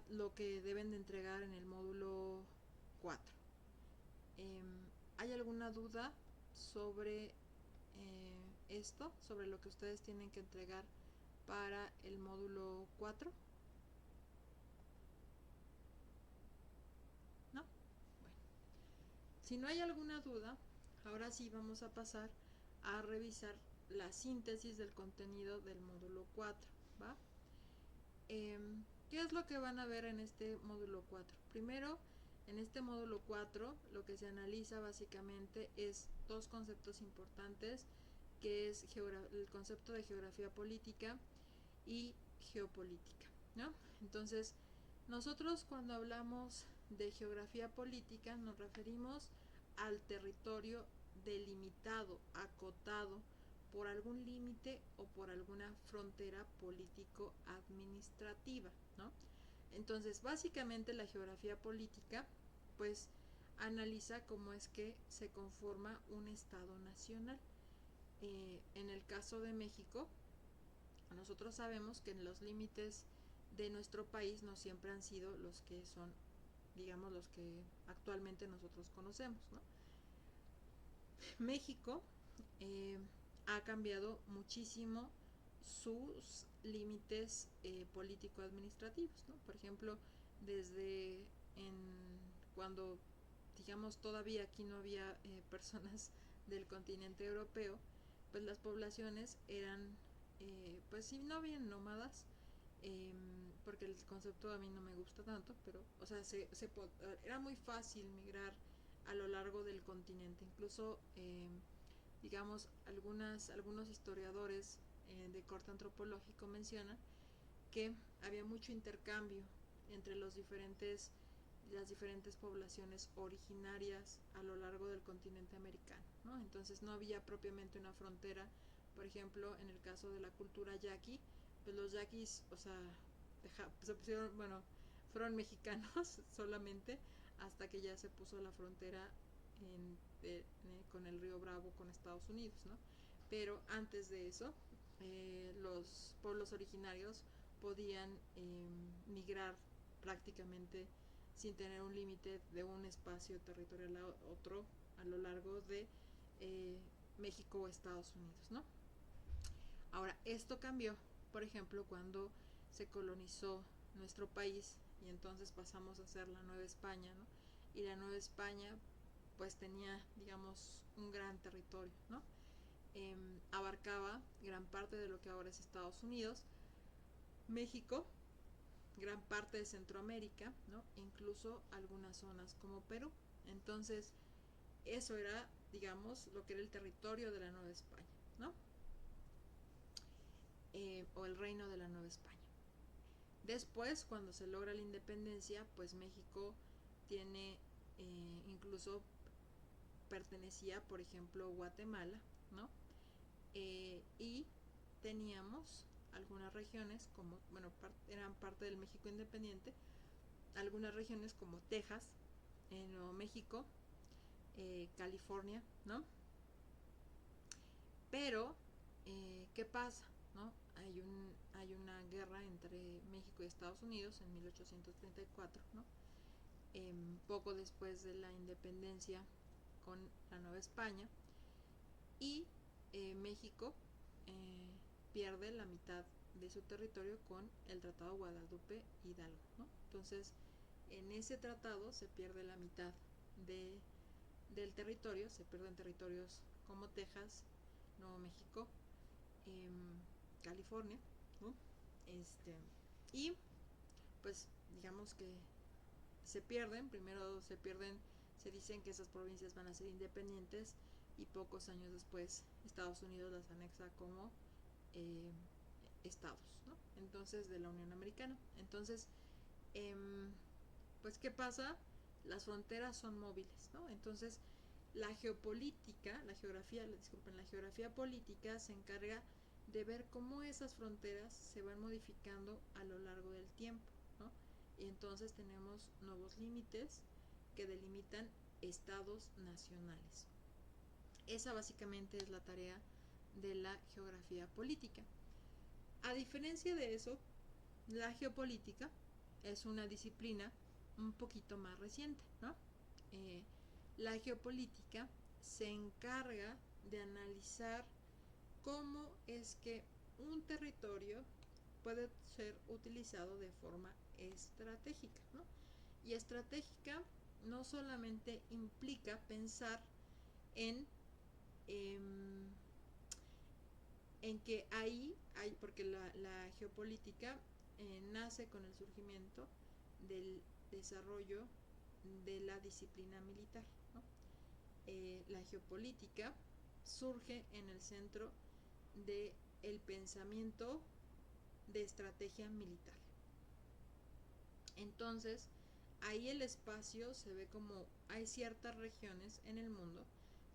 lo que deben de entregar en el módulo 4. ¿Hay alguna duda sobre esto, sobre lo que ustedes tienen que entregar para el módulo 4? ¿No? Bueno, si no hay alguna duda, ahora sí vamos a pasar a revisar la síntesis del contenido del módulo 4, ¿va? ¿Qué es lo que van a ver en este módulo 4? Primero, en este módulo 4 lo que se analiza básicamente es 2 conceptos importantes, que es el concepto de geografía política y geopolítica, ¿no? Entonces, nosotros cuando hablamos de geografía política nos referimos al territorio delimitado, acotado por algún límite o por alguna frontera político-administrativa, ¿no? Entonces, básicamente la geografía política, pues, analiza cómo es que se conforma un Estado nacional. En el caso de México, nosotros sabemos que los límites de nuestro país no siempre han sido los que son, digamos, los que actualmente nosotros conocemos, ¿no? México ha cambiado muchísimo sus límites político-administrativos, ¿no? Por ejemplo, desde cuando, digamos, todavía aquí no había personas del continente europeo, pues las poblaciones eran, pues sí, no bien nómadas, porque el concepto a mí no me gusta tanto, pero, o sea, era muy fácil migrar a lo largo del continente. Incluso, digamos, algunos historiadores de corte antropológico mencionan que había mucho intercambio entre las diferentes poblaciones originarias a lo largo del continente americano, ¿no? Entonces no había propiamente una frontera Por ejemplo, en el caso de la cultura yaqui, pues los yaquis, o sea, se pusieron, bueno, fueron mexicanos solamente hasta que ya se puso la frontera con el río Bravo con Estados Unidos, ¿no? Pero antes de eso, los pueblos originarios podían migrar prácticamente sin tener un límite de un espacio territorial a otro a lo largo de México o Estados Unidos, ¿no? Ahora, esto cambió, por ejemplo, cuando se colonizó nuestro país y entonces pasamos a ser la Nueva España, ¿no? Y la Nueva España pues tenía, digamos, un gran territorio, ¿no? Abarcaba gran parte de lo que ahora es Estados Unidos, México, gran parte de Centroamérica, ¿no? Incluso algunas zonas como Perú. Entonces, eso era, digamos, lo que era el territorio de la Nueva España, ¿no? O el reino de la Nueva España. Después, cuando se logra la independencia, pues México tiene, incluso pertenecía, por ejemplo, Guatemala, ¿no? Y teníamos algunas regiones como, bueno, eran parte del México independiente, algunas regiones como Texas, Nuevo México, California, ¿no? Pero, ¿qué pasa? ¿No? Hay una guerra entre México y Estados Unidos en 1834, ¿no? Poco después de la independencia con la Nueva España, y México pierde la mitad de su territorio con el Tratado Guadalupe Hidalgo, ¿no? Entonces, en ese tratado se pierde la mitad del territorio, se pierden territorios como Texas, Nuevo México, California, ¿no? Y pues digamos que primero se pierden, se dicen que esas provincias van a ser independientes y pocos años después Estados Unidos las anexa como estados, ¿no? Entonces, de la Unión Americana. Entonces, pues, ¿qué pasa? Las fronteras son móviles, ¿no? Entonces, la geopolítica, la geografía política se encarga de ver cómo esas fronteras se van modificando a lo largo del tiempo, ¿no? Y entonces tenemos nuevos límites que delimitan estados nacionales. Esa básicamente es la tarea de la geografía política. A diferencia de eso, la geopolítica es una disciplina un poquito más reciente, ¿no? La geopolítica se encarga de analizar cómo es que un territorio puede ser utilizado de forma estratégica, ¿no? Y estratégica no solamente implica pensar en en que ahí hay, porque la geopolítica nace con el surgimiento del desarrollo de la disciplina militar, ¿no? La geopolítica surge en el centro del pensamiento de estrategia militar. Entonces, ahí el espacio se ve como hay ciertas regiones en el mundo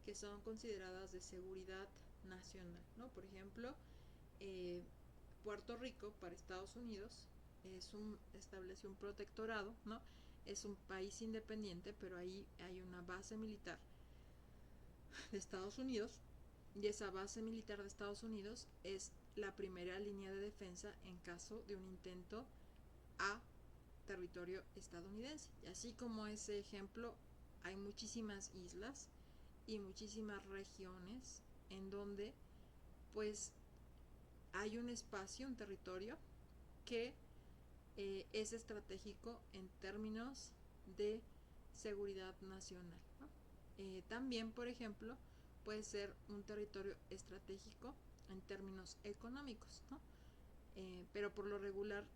que son consideradas de seguridad nacional, ¿no? Por ejemplo, Puerto Rico para Estados Unidos estableció un protectorado, ¿no? Es un país independiente, pero ahí hay una base militar de Estados Unidos, y esa base militar de Estados Unidos es la primera línea de defensa en caso de un intento a territorio estadounidense. Y así como ese ejemplo, hay muchísimas islas y muchísimas regiones en donde pues hay un espacio, un territorio que es estratégico en términos de seguridad nacional, ¿no? También, por ejemplo, puede ser un territorio estratégico en términos económicos, ¿no? Pero por lo regular,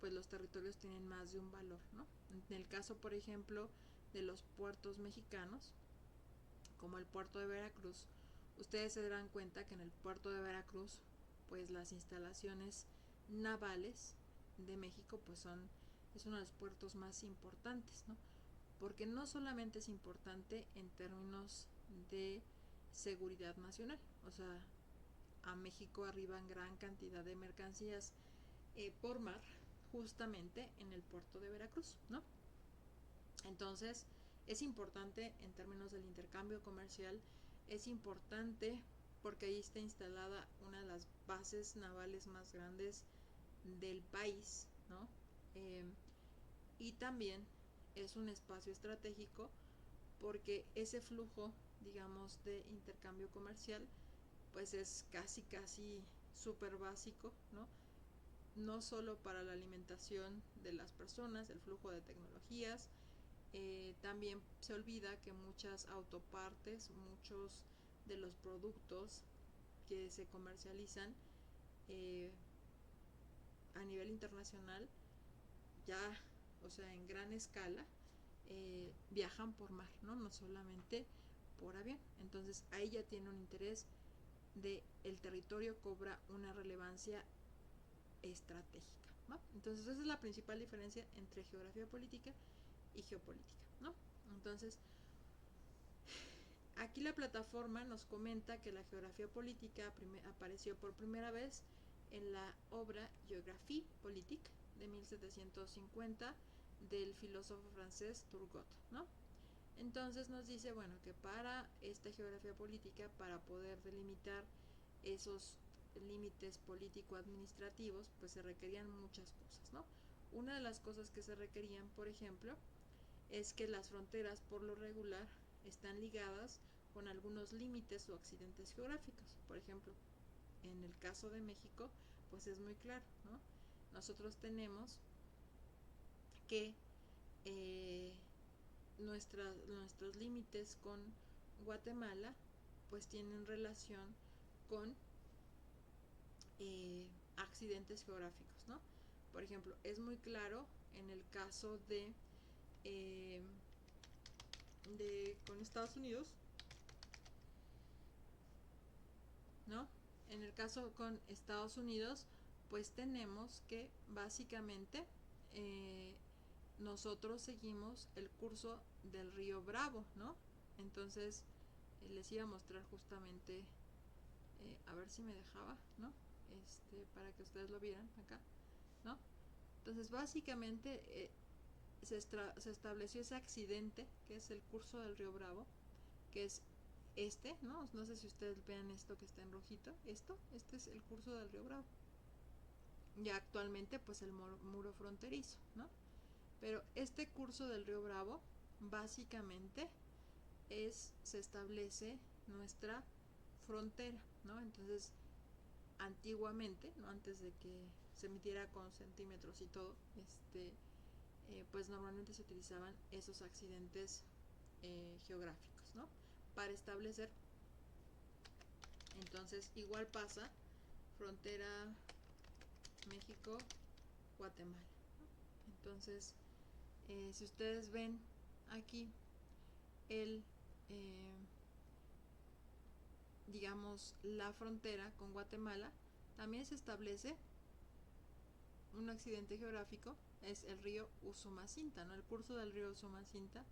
pues los territorios tienen más de un valor, ¿no? En el caso, por ejemplo, de los puertos mexicanos, como el puerto de Veracruz, ustedes se darán cuenta que en el puerto de Veracruz, pues las instalaciones navales de México, pues es uno de los puertos más importantes, ¿no? Porque no solamente es importante en términos de seguridad nacional, o sea, a México arriban gran cantidad de mercancías por mar, justamente en el puerto de Veracruz, ¿no? Entonces, es importante en términos del intercambio comercial, es importante porque ahí está instalada una de las bases navales más grandes del país, ¿no? Eh, y también es un espacio estratégico porque ese flujo, digamos, de intercambio comercial, pues es casi súper básico, ¿no? No solo para la alimentación de las personas, el flujo de tecnologías, también se olvida que muchas autopartes, muchos de los productos que se comercializan eh, a nivel internacional, ya, o sea, en gran escala, viajan por mar, ¿no? No solamente por avión. Entonces ahí ya tiene un interés de el territorio, cobra una relevancia estratégica, ¿no? Entonces esa es la principal diferencia entre geografía política y geopolítica, ¿no? Entonces, aquí la plataforma nos comenta que la geografía política apareció por primera vez en la obra Géographie politique de 1750 del filósofo francés Turgot, ¿no? Entonces nos dice, bueno, que para esta geografía política, para poder delimitar esos límites político-administrativos, pues se requerían muchas cosas, ¿no? Una de las cosas que se requerían, por ejemplo, es que las fronteras por lo regular están ligadas con algunos límites o accidentes geográficos. Por ejemplo, en el caso de México, pues es muy claro, ¿no? Nosotros tenemos que nuestros límites con Guatemala pues tienen relación con accidentes geográficos, ¿no? Por ejemplo, es muy claro en el caso eh, de con Estados Unidos, ¿no? En el caso con Estados Unidos, pues tenemos que básicamente eh, nosotros seguimos el curso del río Bravo, ¿no? Entonces les iba a mostrar justamente, a ver si me dejaba, ¿no? Para que ustedes lo vieran acá, ¿no? Entonces básicamente se estableció ese accidente que es el curso del río Bravo, que es ¿no? No sé si ustedes vean esto que está en rojito, este es el curso del río Bravo. Ya actualmente pues el muro fronterizo, ¿no? Pero este curso del río Bravo básicamente se establece nuestra frontera, ¿no? Entonces, antiguamente, ¿no? Antes de que se midiera con centímetros y todo, pues normalmente se utilizaban esos accidentes geográficos, ¿no? Para establecer. Entonces, igual pasa frontera México-Guatemala, ¿no? Entonces, si ustedes ven aquí el digamos la frontera con Guatemala, también se establece un accidente geográfico, es el río Usumacinta, ¿no? El curso del río Usumacinta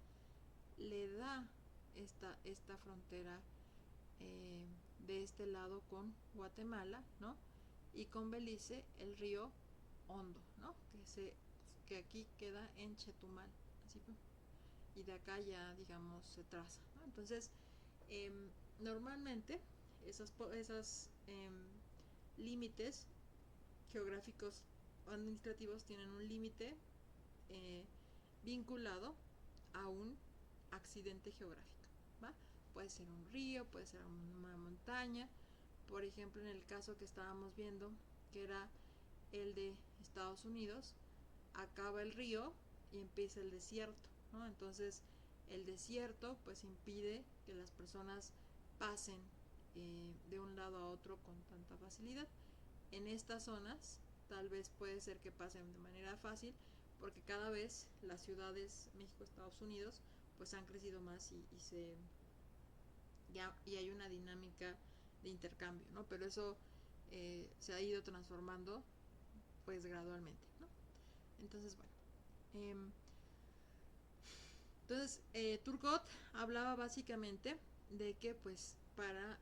le da esta frontera de este lado con Guatemala, ¿no? Y con Belice el río Hondo, ¿no? Que aquí queda en Chetumal, así, y de acá ya digamos se traza, ¿no? Entonces normalmente esas límites geográficos o administrativos tienen un límite eh, vinculado a un accidente geográfico, ¿va? Puede ser un río, puede ser una montaña. Por ejemplo, en el caso que estábamos viendo, que era el de Estados Unidos, acaba el río y empieza el desierto, ¿no? Entonces el desierto pues impide que las personas pasen de un lado a otro con tanta facilidad. En estas zonas tal vez puede ser que pasen de manera fácil porque cada vez las ciudades México, Estados Unidos pues han crecido más y hay una dinámica de intercambio, ¿no? Pero eso se ha ido transformando pues gradualmente, ¿no? Entonces, bueno. Turgot hablaba básicamente de que pues para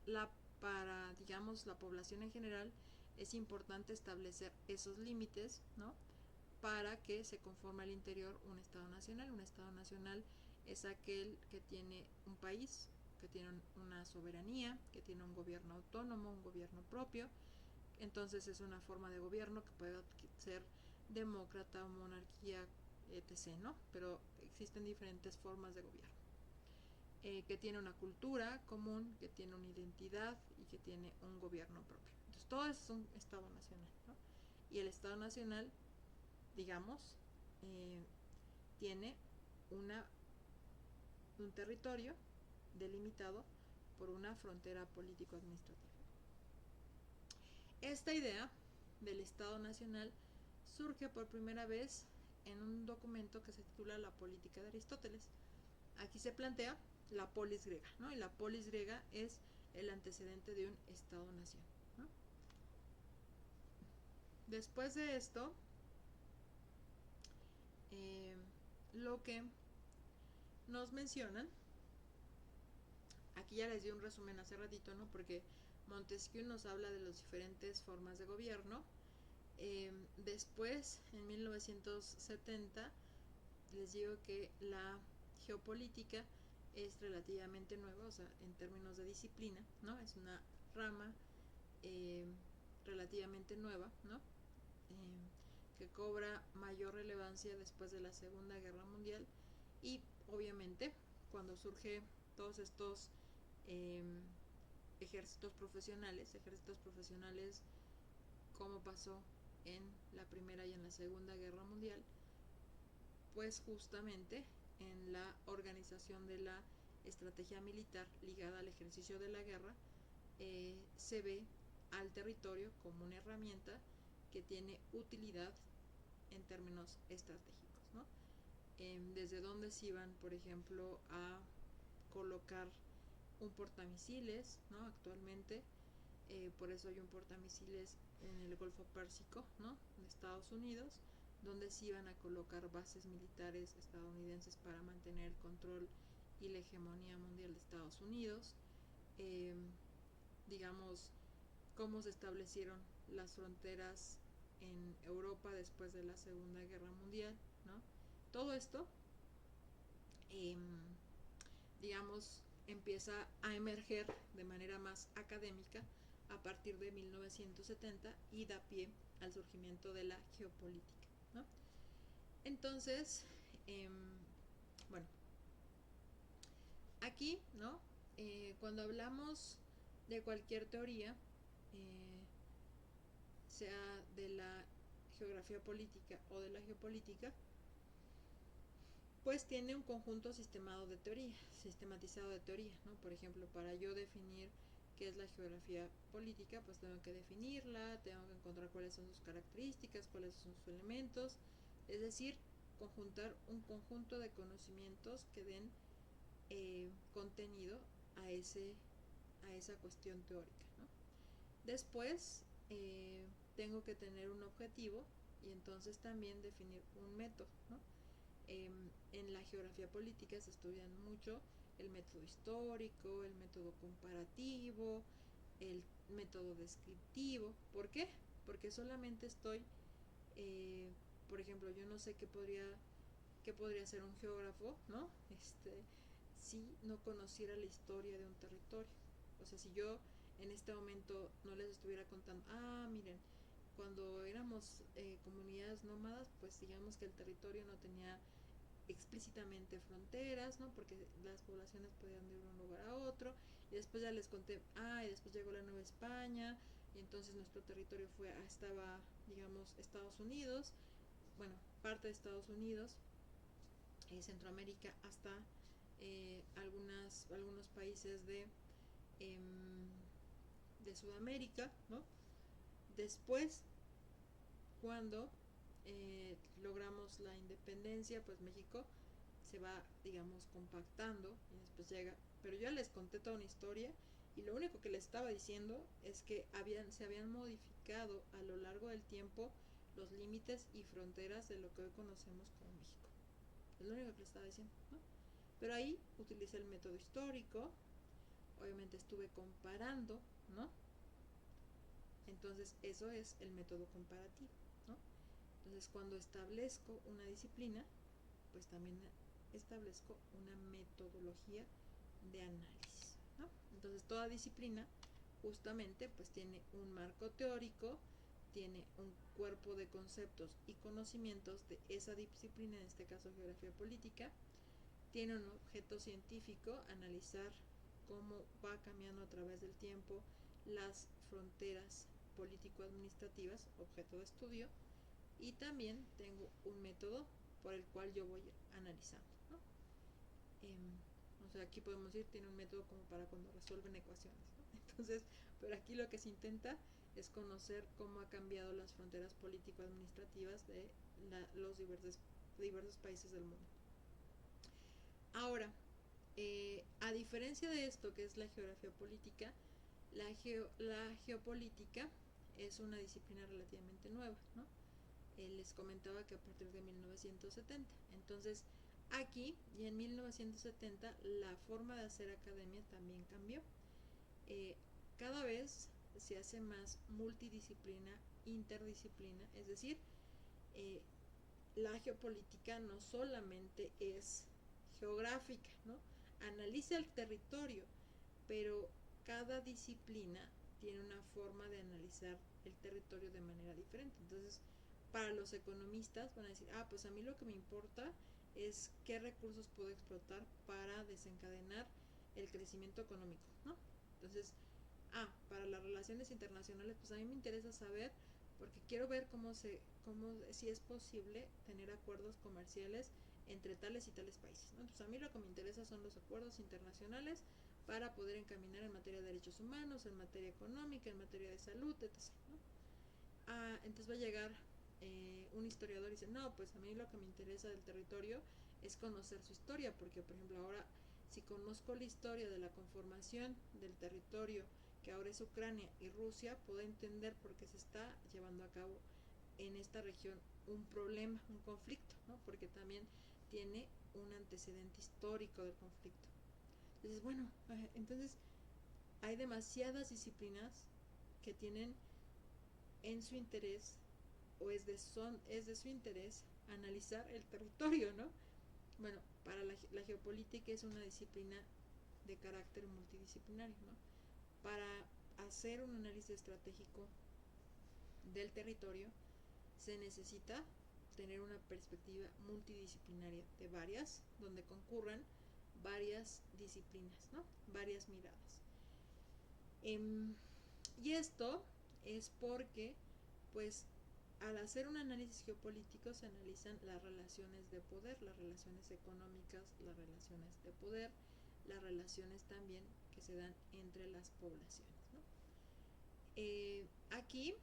la para, digamos, la población en general, es importante establecer esos límites, ¿no? Para que se conforme al interior un Estado nacional. Un Estado nacional es aquel que tiene un país, que tiene una soberanía, que tiene un gobierno autónomo, un gobierno propio. Entonces es una forma de gobierno que puede ser demócrata o monarquía, etc., ¿no? Pero existen diferentes formas de gobierno. Que tiene una cultura común, que tiene una identidad y que tiene un gobierno propio. Entonces todo eso es un Estado nacional, ¿no? Y el Estado nacional, digamos, tiene un territorio delimitado por una frontera político-administrativa. Esta idea del Estado nacional surge por primera vez en un documento que se titula La política de Aristóteles. Aquí se plantea la polis griega, ¿no? Y la polis griega es el antecedente de un Estado-nación, ¿no? Después de esto, lo que nos mencionan, aquí ya les di un resumen hace ratito, ¿no? Porque Montesquieu nos habla de las diferentes formas de gobierno. Después, en 1970, les digo que la geopolítica es relativamente nueva, o sea, en términos de disciplina, ¿no? Es una rama relativamente nueva, ¿no? Que cobra mayor relevancia después de la Segunda Guerra Mundial y obviamente cuando surge todos estos ejércitos profesionales como pasó en la Primera y en la Segunda Guerra Mundial, pues justamente en la organización de la estrategia militar ligada al ejercicio de la guerra, se ve al territorio como una herramienta que tiene utilidad en términos estratégicos, ¿no? Desde donde se iban, por ejemplo, a colocar un portamisiles, ¿no? Actualmente, por eso hay un portamisiles en el Golfo Pérsico, ¿no? De Estados Unidos, donde se iban a colocar bases militares estadounidenses para mantener el control y la hegemonía mundial de Estados Unidos. Digamos, cómo se establecieron las fronteras en Europa después de la Segunda Guerra Mundial, ¿no? Todo esto, digamos, empieza a emerger de manera más académica a partir de 1970 y da pie al surgimiento de la geopolítica, ¿no? Entonces, bueno, aquí, ¿no? Cuando hablamos de cualquier teoría, sea de la geografía política o de la geopolítica, pues tiene un conjunto sistematizado de teoría, ¿no? Por ejemplo, para yo definir qué es la geografía política, pues tengo que definirla, tengo que encontrar cuáles son sus características, cuáles son sus elementos, es decir, conjuntar un conjunto de conocimientos que den contenido a esa cuestión teórica, ¿no? Después tengo que tener un objetivo y entonces también definir un método, ¿no? En la geografía política se estudian mucho el método histórico, el método comparativo, el método descriptivo. ¿Por qué? Porque solamente estoy, por ejemplo, yo no sé qué podría ser un geógrafo, ¿no? Si no conociera la historia de un territorio. O sea, si yo en este momento no les estuviera contando, miren, cuando éramos comunidades nómadas, pues digamos que el territorio no tenía explícitamente fronteras, ¿no? Porque las poblaciones podían ir de un lugar a otro, y después ya les conté, y después llegó la Nueva España, y entonces nuestro territorio estaba, digamos, Estados Unidos, bueno, parte de Estados Unidos, Centroamérica, hasta algunos países de Sudamérica, ¿no? Después, cuando logramos la independencia, pues México se va, digamos, compactando y después llega, pero yo les conté toda una historia y lo único que les estaba diciendo es que se habían modificado a lo largo del tiempo los límites y fronteras de lo que hoy conocemos como México. Es lo único que les estaba diciendo, ¿no? Pero ahí utilicé el método histórico, obviamente estuve comparando, ¿no? Entonces, eso es el método comparativo, ¿no? Entonces, cuando establezco una disciplina, pues también establezco una metodología de análisis, ¿no? Entonces, toda disciplina justamente pues tiene un marco teórico, tiene un cuerpo de conceptos y conocimientos de esa disciplina, en este caso geografía política, tiene un objeto científico, analizar cómo va cambiando a través del tiempo las fronteras político-administrativas, objeto de estudio, y también tengo un método por el cual yo voy analizando, ¿no? O sea, aquí podemos decir, tiene un método como para cuando resuelven ecuaciones, ¿no? Entonces, pero aquí lo que se intenta es conocer cómo ha cambiado las fronteras político-administrativas de los diversos países del mundo. Ahora, a diferencia de esto que es la geografía política, la geopolítica es una disciplina relativamente nueva, ¿no? Les comentaba que a partir de 1970. Entonces, aquí y en 1970 la forma de hacer academia también cambió. Cada vez se hace más multidisciplina, interdisciplina, es decir, eh, la geopolítica no solamente es geográfica, ¿no? Analiza el territorio, pero cada disciplina tiene una forma de analizar el territorio de manera diferente. Entonces, para los economistas van a decir, pues a mí lo que me importa es qué recursos puedo explotar para desencadenar el crecimiento económico, ¿no? Entonces, para las relaciones internacionales, pues a mí me interesa saber, porque quiero ver si es posible tener acuerdos comerciales entre tales y tales países, ¿no? Entonces a mí lo que me interesa son los acuerdos internacionales para poder encaminar en materia de derechos humanos, en materia económica, en materia de salud, etc., ¿no? Entonces va a llegar un historiador y dice, no, pues a mí lo que me interesa del territorio es conocer su historia, porque por ejemplo ahora si conozco la historia de la conformación del territorio que ahora es Ucrania y Rusia, puedo entender por qué se está llevando a cabo en esta región un problema, un conflicto, ¿no? Porque también tiene un antecedente histórico del conflicto. Entonces, bueno, entonces hay demasiadas disciplinas que tienen en su interés o es de su interés analizar el territorio, ¿no? Bueno, para la geopolítica es una disciplina de carácter multidisciplinario, ¿no? Para hacer un análisis estratégico del territorio se necesita tener una perspectiva multidisciplinaria de varias, donde concurran varias disciplinas, ¿no? Varias miradas. Y esto es porque, pues, al hacer un análisis geopolítico se analizan las relaciones de poder, las relaciones económicas, las relaciones de poder, las relaciones también que se dan entre las poblaciones, ¿no? Aquí,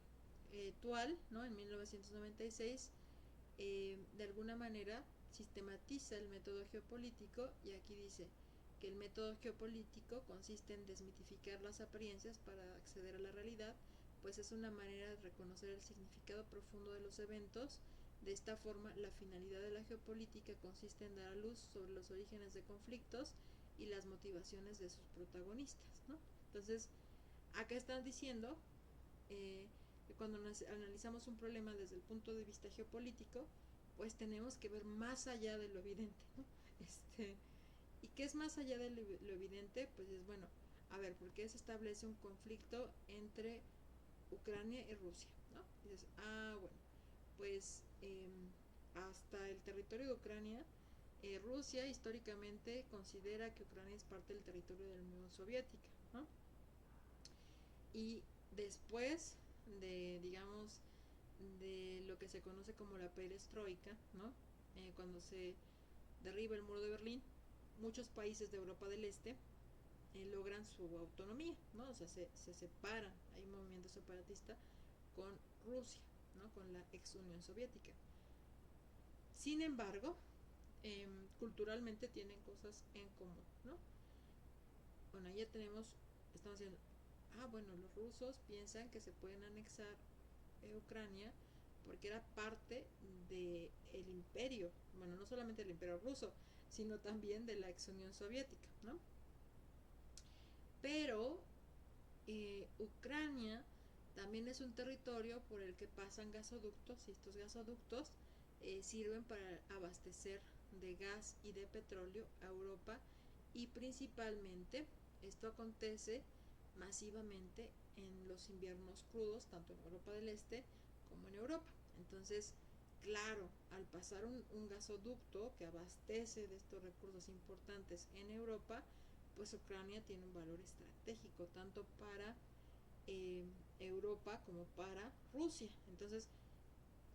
Tual, ¿no? En 1996, de alguna manera sistematiza el método geopolítico y aquí dice que el método geopolítico consiste en desmitificar las apariencias para acceder a la realidad, pues es una manera de reconocer el significado profundo de los eventos. De esta forma, la finalidad de la geopolítica consiste en dar a luz sobre los orígenes de conflictos y las motivaciones de sus protagonistas, ¿no? Entonces, acá están diciendo que cuando analizamos un problema desde el punto de vista geopolítico, pues tenemos que ver más allá de lo evidente, ¿no? ¿Y qué es más allá de lo evidente? Pues es, bueno, a ver, ¿por qué se establece un conflicto entre Ucrania y Rusia, ¿no? Y dices, bueno, pues hasta el territorio de Ucrania, Rusia históricamente considera que Ucrania es parte del territorio de la Unión Soviética, ¿no? Y después de, digamos, de lo que se conoce como la perestroika, ¿no? Cuando se derriba el muro de Berlín, muchos países de Europa del Este logran su autonomía, ¿no? O sea, se separan, hay un movimiento separatista con Rusia, ¿no? Con la ex Unión Soviética. Sin embargo, culturalmente tienen cosas en común, ¿no? Bueno, ya estamos diciendo, bueno, los rusos piensan que se pueden anexar Ucrania porque era parte del imperio, bueno, no solamente del imperio ruso, sino también de la ex Unión Soviética, ¿no? Pero Ucrania también es un territorio por el que pasan gasoductos y estos gasoductos sirven para abastecer de gas y de petróleo a Europa y principalmente esto acontece masivamente en los inviernos crudos, tanto en Europa del Este como en Europa. Entonces, claro, al pasar un gasoducto que abastece de estos recursos importantes en Europa, pues Ucrania tiene un valor estratégico, tanto para eh, Europa como para Rusia. Entonces,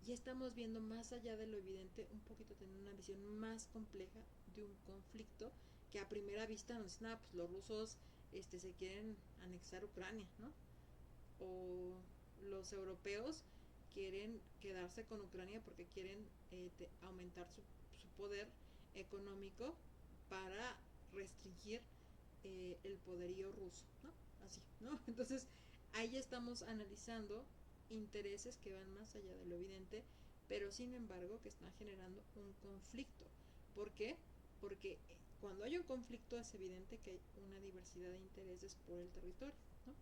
ya estamos viendo más allá de lo evidente, un poquito tener una visión más compleja de un conflicto que a primera vista nos dicen, pues los rusos se quieren anexar Ucrania, ¿no? O los europeos quieren quedarse con Ucrania porque quieren aumentar su poder económico para restringir el poderío ruso, ¿no? Así, ¿no? Entonces, ahí ya estamos analizando intereses que van más allá de lo evidente, pero sin embargo que están generando un conflicto. ¿Por qué? Porque cuando hay un conflicto es evidente que hay una diversidad de intereses por el territorio, ¿no?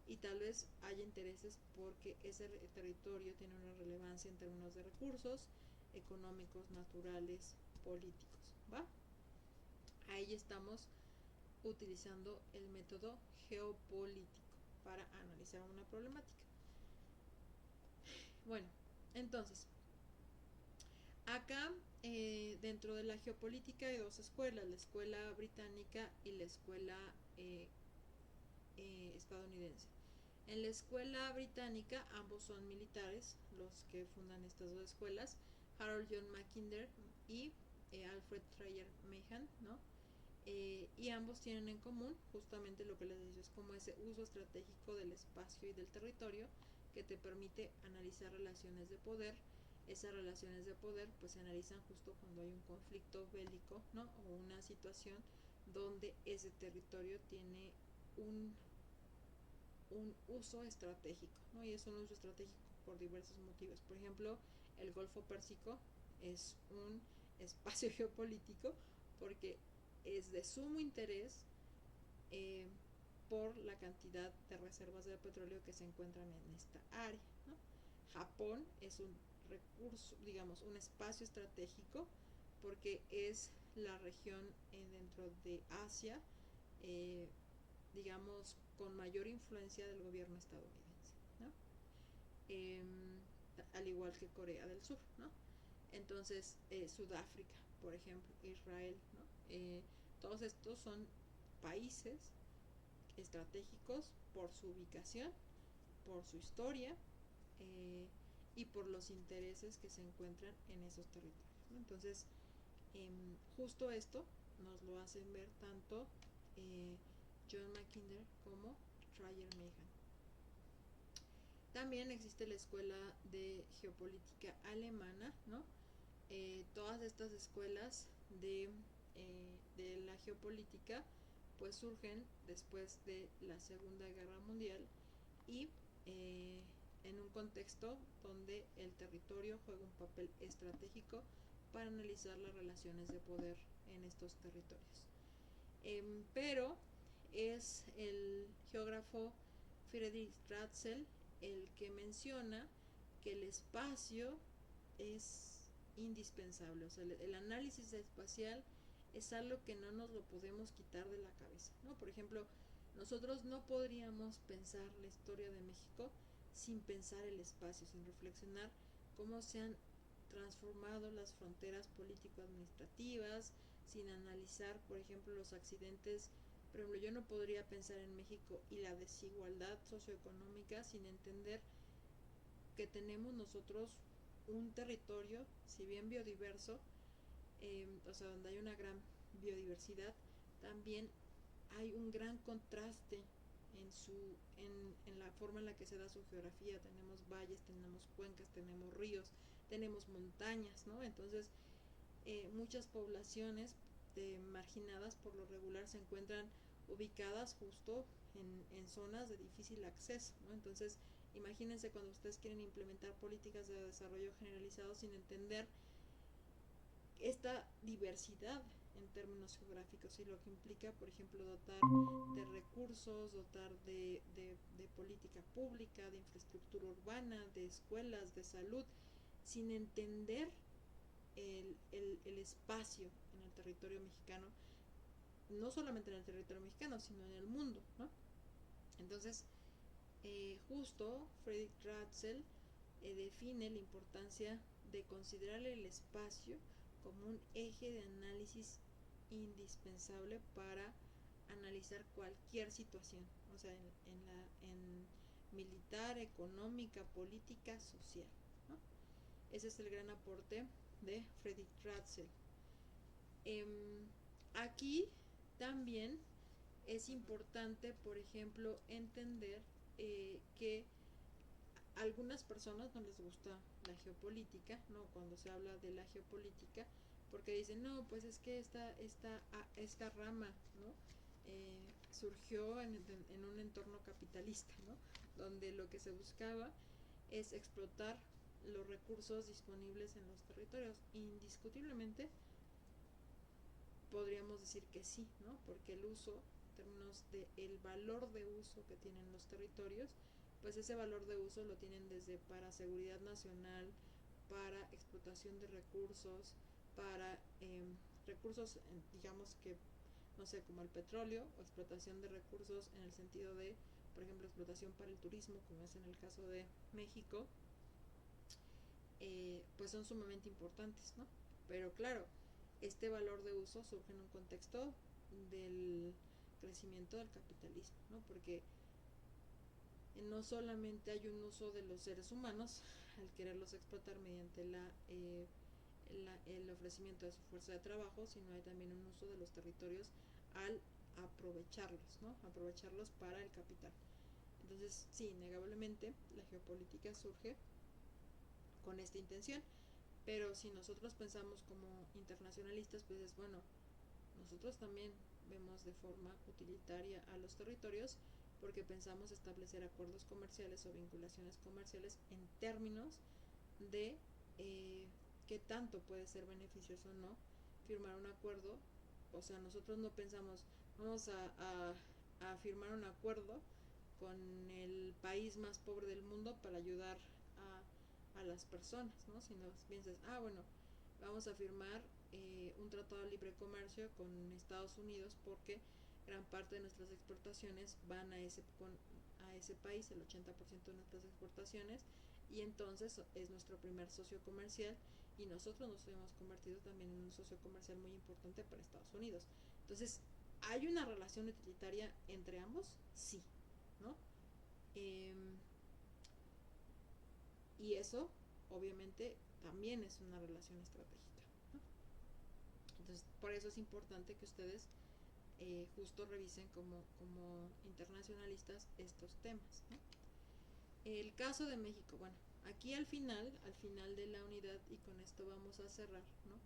Y tal vez haya intereses porque ese territorio tiene una relevancia en términos de recursos económicos, naturales, políticos, ¿va? Ahí estamos utilizando el método geopolítico para analizar una problemática. Bueno, entonces, acá dentro de la geopolítica hay dos escuelas, la escuela británica y la escuela estadounidense. En la escuela británica ambos son militares, los que fundan estas dos escuelas, Harold John Mackinder y Alfred Trayer Mahan, ¿no? Y ambos tienen en común justamente lo que les decía, es como ese uso estratégico del espacio y del territorio que te permite analizar relaciones de poder. Esas relaciones de poder pues se analizan justo cuando hay un conflicto bélico, ¿no? O una situación donde ese territorio tiene un uso estratégico, ¿no? Y es un uso estratégico por diversos motivos. Por ejemplo, el Golfo Pérsico es un espacio geopolítico porque es de sumo interés eh, por la cantidad de reservas de petróleo que se encuentran en esta área, ¿no? Japón es un recurso, digamos, un espacio estratégico porque es la región dentro de Asia, eh, digamos, con mayor influencia del gobierno estadounidense, ¿no? Eh, Al igual que Corea del Sur, ¿no? Entonces, Sudáfrica, por ejemplo, Israel, ¿no? Todos estos son países estratégicos por su ubicación, por su historia eh, y por los intereses que se encuentran en esos territorios, ¿no? Entonces, justo esto nos lo hacen ver tanto John Mackinder como Trayer Mahan. También existe la escuela de geopolítica alemana, ¿no? Todas estas escuelas de la geopolítica pues surgen después de la Segunda Guerra Mundial y en un contexto donde el territorio juega un papel estratégico para analizar las relaciones de poder en estos territorios. Pero es el geógrafo Friedrich Ratzel el que menciona que el espacio es indispensable, o sea, el análisis espacial es algo que no nos lo podemos quitar de la cabeza, ¿no? Por ejemplo, nosotros no podríamos pensar la historia de México sin pensar el espacio, sin reflexionar cómo se han transformado las fronteras político-administrativas, sin analizar, por ejemplo, los accidentes. Por ejemplo, yo no podría pensar en México y la desigualdad socioeconómica sin entender que tenemos nosotros un territorio, si bien biodiverso, o sea, donde hay una gran biodiversidad, también hay un gran contraste en la forma en la que se da su geografía. Tenemos valles, tenemos cuencas, tenemos ríos, tenemos montañas, ¿no? Entonces, muchas poblaciones marginadas por lo regular se encuentran ubicadas justo en zonas de difícil acceso, ¿no? Entonces, imagínense cuando ustedes quieren implementar políticas de desarrollo generalizado sin entender esta diversidad en términos geográficos y lo que implica, por ejemplo, dotar de recursos, dotar de política pública, de infraestructura urbana, de escuelas, de salud, sin entender el espacio en el territorio mexicano, no solamente en el territorio mexicano, sino en el mundo, ¿no? Entonces, justo Friedrich Ratzel define la importancia de considerar el espacio como un eje de análisis indispensable para analizar cualquier situación, o sea, en militar, económica, política, social, ¿no? Ese es el gran aporte de Friedrich Ratzel. Aquí también es importante, por ejemplo, entender que a algunas personas no les gusta la geopolítica, ¿no? Cuando se habla de la geopolítica, porque dicen, no, pues es que esta rama, ¿no? Surgió en un entorno capitalista, ¿no? Donde lo que se buscaba es explotar los recursos disponibles en los territorios. Indiscutiblemente podríamos decir que sí, ¿no? Porque el uso, en términos de el valor de uso que tienen los territorios, pues ese valor de uso lo tienen desde para seguridad nacional, para explotación de recursos, para recursos, digamos que, no sé, como el petróleo, o explotación de recursos en el sentido de, por ejemplo, explotación para el turismo, como es en el caso de México, pues son sumamente importantes, ¿no? Pero claro, este valor de uso surge en un contexto del crecimiento del capitalismo, ¿no? Porque no solamente hay un uso de los seres humanos al quererlos explotar mediante el ofrecimiento de su fuerza de trabajo, sino hay también un uso de los territorios al aprovecharlos, ¿no? Aprovecharlos para el capital. Entonces, sí, innegablemente la geopolítica surge con esta intención, pero si nosotros pensamos como internacionalistas, pues es bueno, nosotros también vemos de forma utilitaria a los territorios porque pensamos establecer acuerdos comerciales o vinculaciones comerciales en términos de qué tanto puede ser beneficioso o no firmar un acuerdo. O sea, nosotros no pensamos, vamos a firmar un acuerdo con el país más pobre del mundo para ayudar a las personas, ¿no? Si no piensas, bueno, vamos a firmar un tratado de libre comercio con Estados Unidos porque gran parte de nuestras exportaciones van a ese país, el 80% de nuestras exportaciones, y entonces es nuestro primer socio comercial y nosotros nos hemos convertido también en un socio comercial muy importante para Estados Unidos. Entonces, ¿hay una relación utilitaria entre ambos? Sí, ¿no? Y eso, obviamente, también es una relación estratégica, ¿no? Entonces, por eso es importante que ustedes justo revisen como internacionalistas estos temas, ¿no? El caso de México, bueno, aquí al final de la unidad, y con esto vamos a cerrar, ¿no?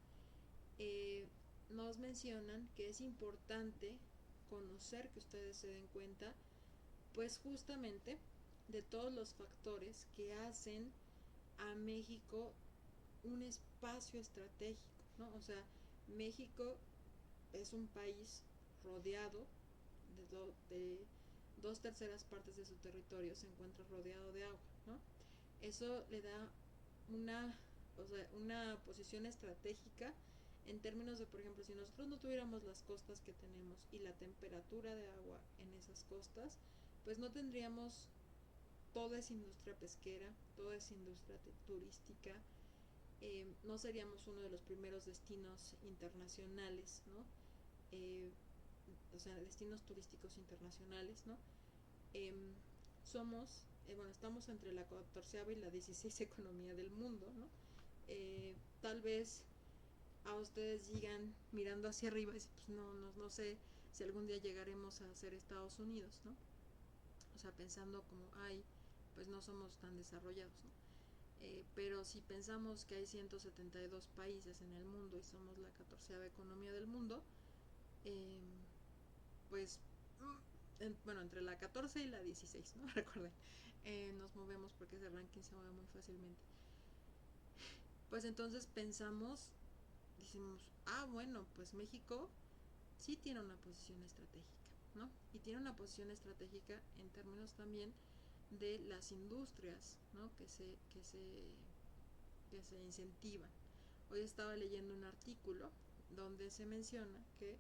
Nos mencionan que es importante conocer, que ustedes se den cuenta, pues justamente de todos los factores que hacen a México un espacio estratégico, ¿no? O sea, México es un país rodeado de dos terceras partes de su territorio se encuentra rodeado de agua, ¿no? Eso le da una posición estratégica en términos de, por ejemplo, si nosotros no tuviéramos las costas que tenemos y la temperatura de agua en esas costas, pues no tendríamos toda esa industria pesquera, toda esa industria turística, no seríamos uno de los primeros destinos internacionales, ¿no? O sea, destinos turísticos internacionales, ¿no? Somos, bueno, estamos entre la 14ª y la 16 economía del mundo, ¿no? Tal vez a ustedes llegan mirando hacia arriba y dicen, pues no sé si algún día llegaremos a ser Estados Unidos, ¿no? O sea, pensando como, pues no somos tan desarrollados, ¿no? Pero si pensamos que hay 172 países en el mundo y somos la 14ª economía del mundo, pues, bueno, entre la 14 y la 16, ¿no? Recuerden, nos movemos porque ese ranking se mueve muy fácilmente. Pues entonces pensamos decimos, bueno, pues México sí tiene una posición estratégica, ¿no? Y tiene una posición estratégica en términos también de las industrias, ¿no? Que se incentivan. Hoy estaba leyendo un artículo donde se menciona que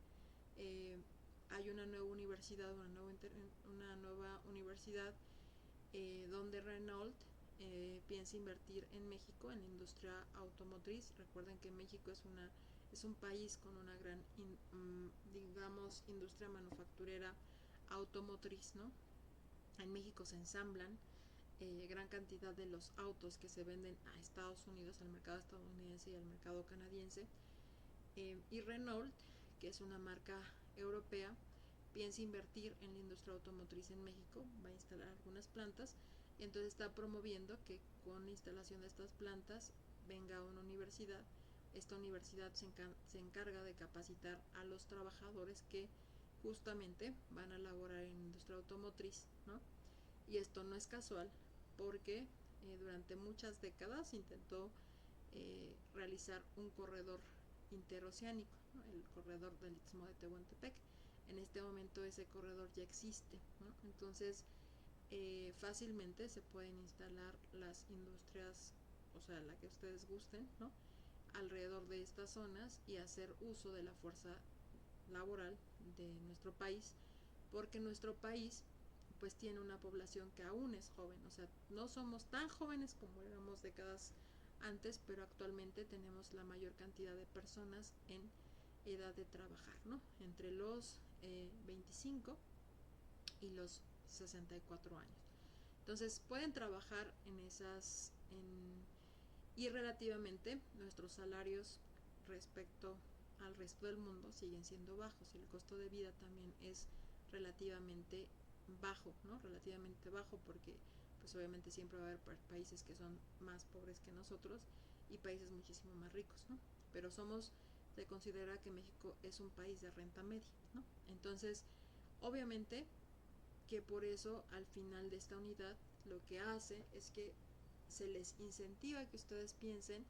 hay una nueva universidad, una nueva universidad donde Renault piensa invertir en México en la industria automotriz. Recuerden que México es un país con una gran digamos industria manufacturera automotriz, ¿no? En México se ensamblan gran cantidad de los autos que se venden a Estados Unidos, al mercado estadounidense y al mercado canadiense. Y Renault, que es una marca europea, piensa invertir en la industria automotriz en México, va a instalar algunas plantas, y entonces está promoviendo que con la instalación de estas plantas venga una universidad. Esta universidad se encarga de capacitar a los trabajadores que justamente van a laborar en la industria automotriz, ¿no? Y esto no es casual porque durante muchas décadas intentó realizar un corredor interoceánico, ¿no? El corredor del Istmo de Tehuantepec. En este momento ese corredor ya existe, ¿no? Entonces fácilmente se pueden instalar las industrias, o sea, la que ustedes gusten, ¿no? Alrededor de estas zonas y hacer uso de la fuerza laboral de nuestro país, porque nuestro país pues tiene una población que aún es joven, o sea, no somos tan jóvenes como éramos décadas antes, pero actualmente tenemos la mayor cantidad de personas en edad de trabajar, ¿no? Entre los 25 y los 64 años. Entonces pueden trabajar y relativamente nuestros salarios respecto al resto del mundo siguen siendo bajos y el costo de vida también es relativamente bajo, ¿no? Relativamente bajo porque pues obviamente siempre va a haber países que son más pobres que nosotros y países muchísimo más ricos, ¿no? Pero se considera que México es un país de renta media, ¿no? Entonces, obviamente que por eso al final de esta unidad lo que hace es que se les incentiva que ustedes piensen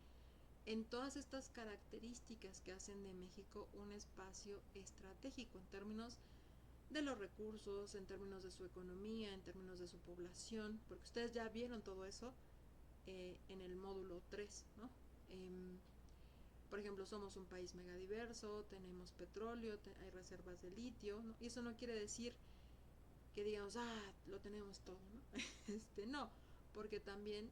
en todas estas características que hacen de México un espacio estratégico en términos de los recursos, en términos de su economía, en términos de su población, porque ustedes ya vieron todo eso en el módulo 3, ¿no? Por ejemplo, somos un país megadiverso, tenemos petróleo, hay reservas de litio, ¿no? Y eso no quiere decir que digamos, lo tenemos todo, ¿no? No, porque también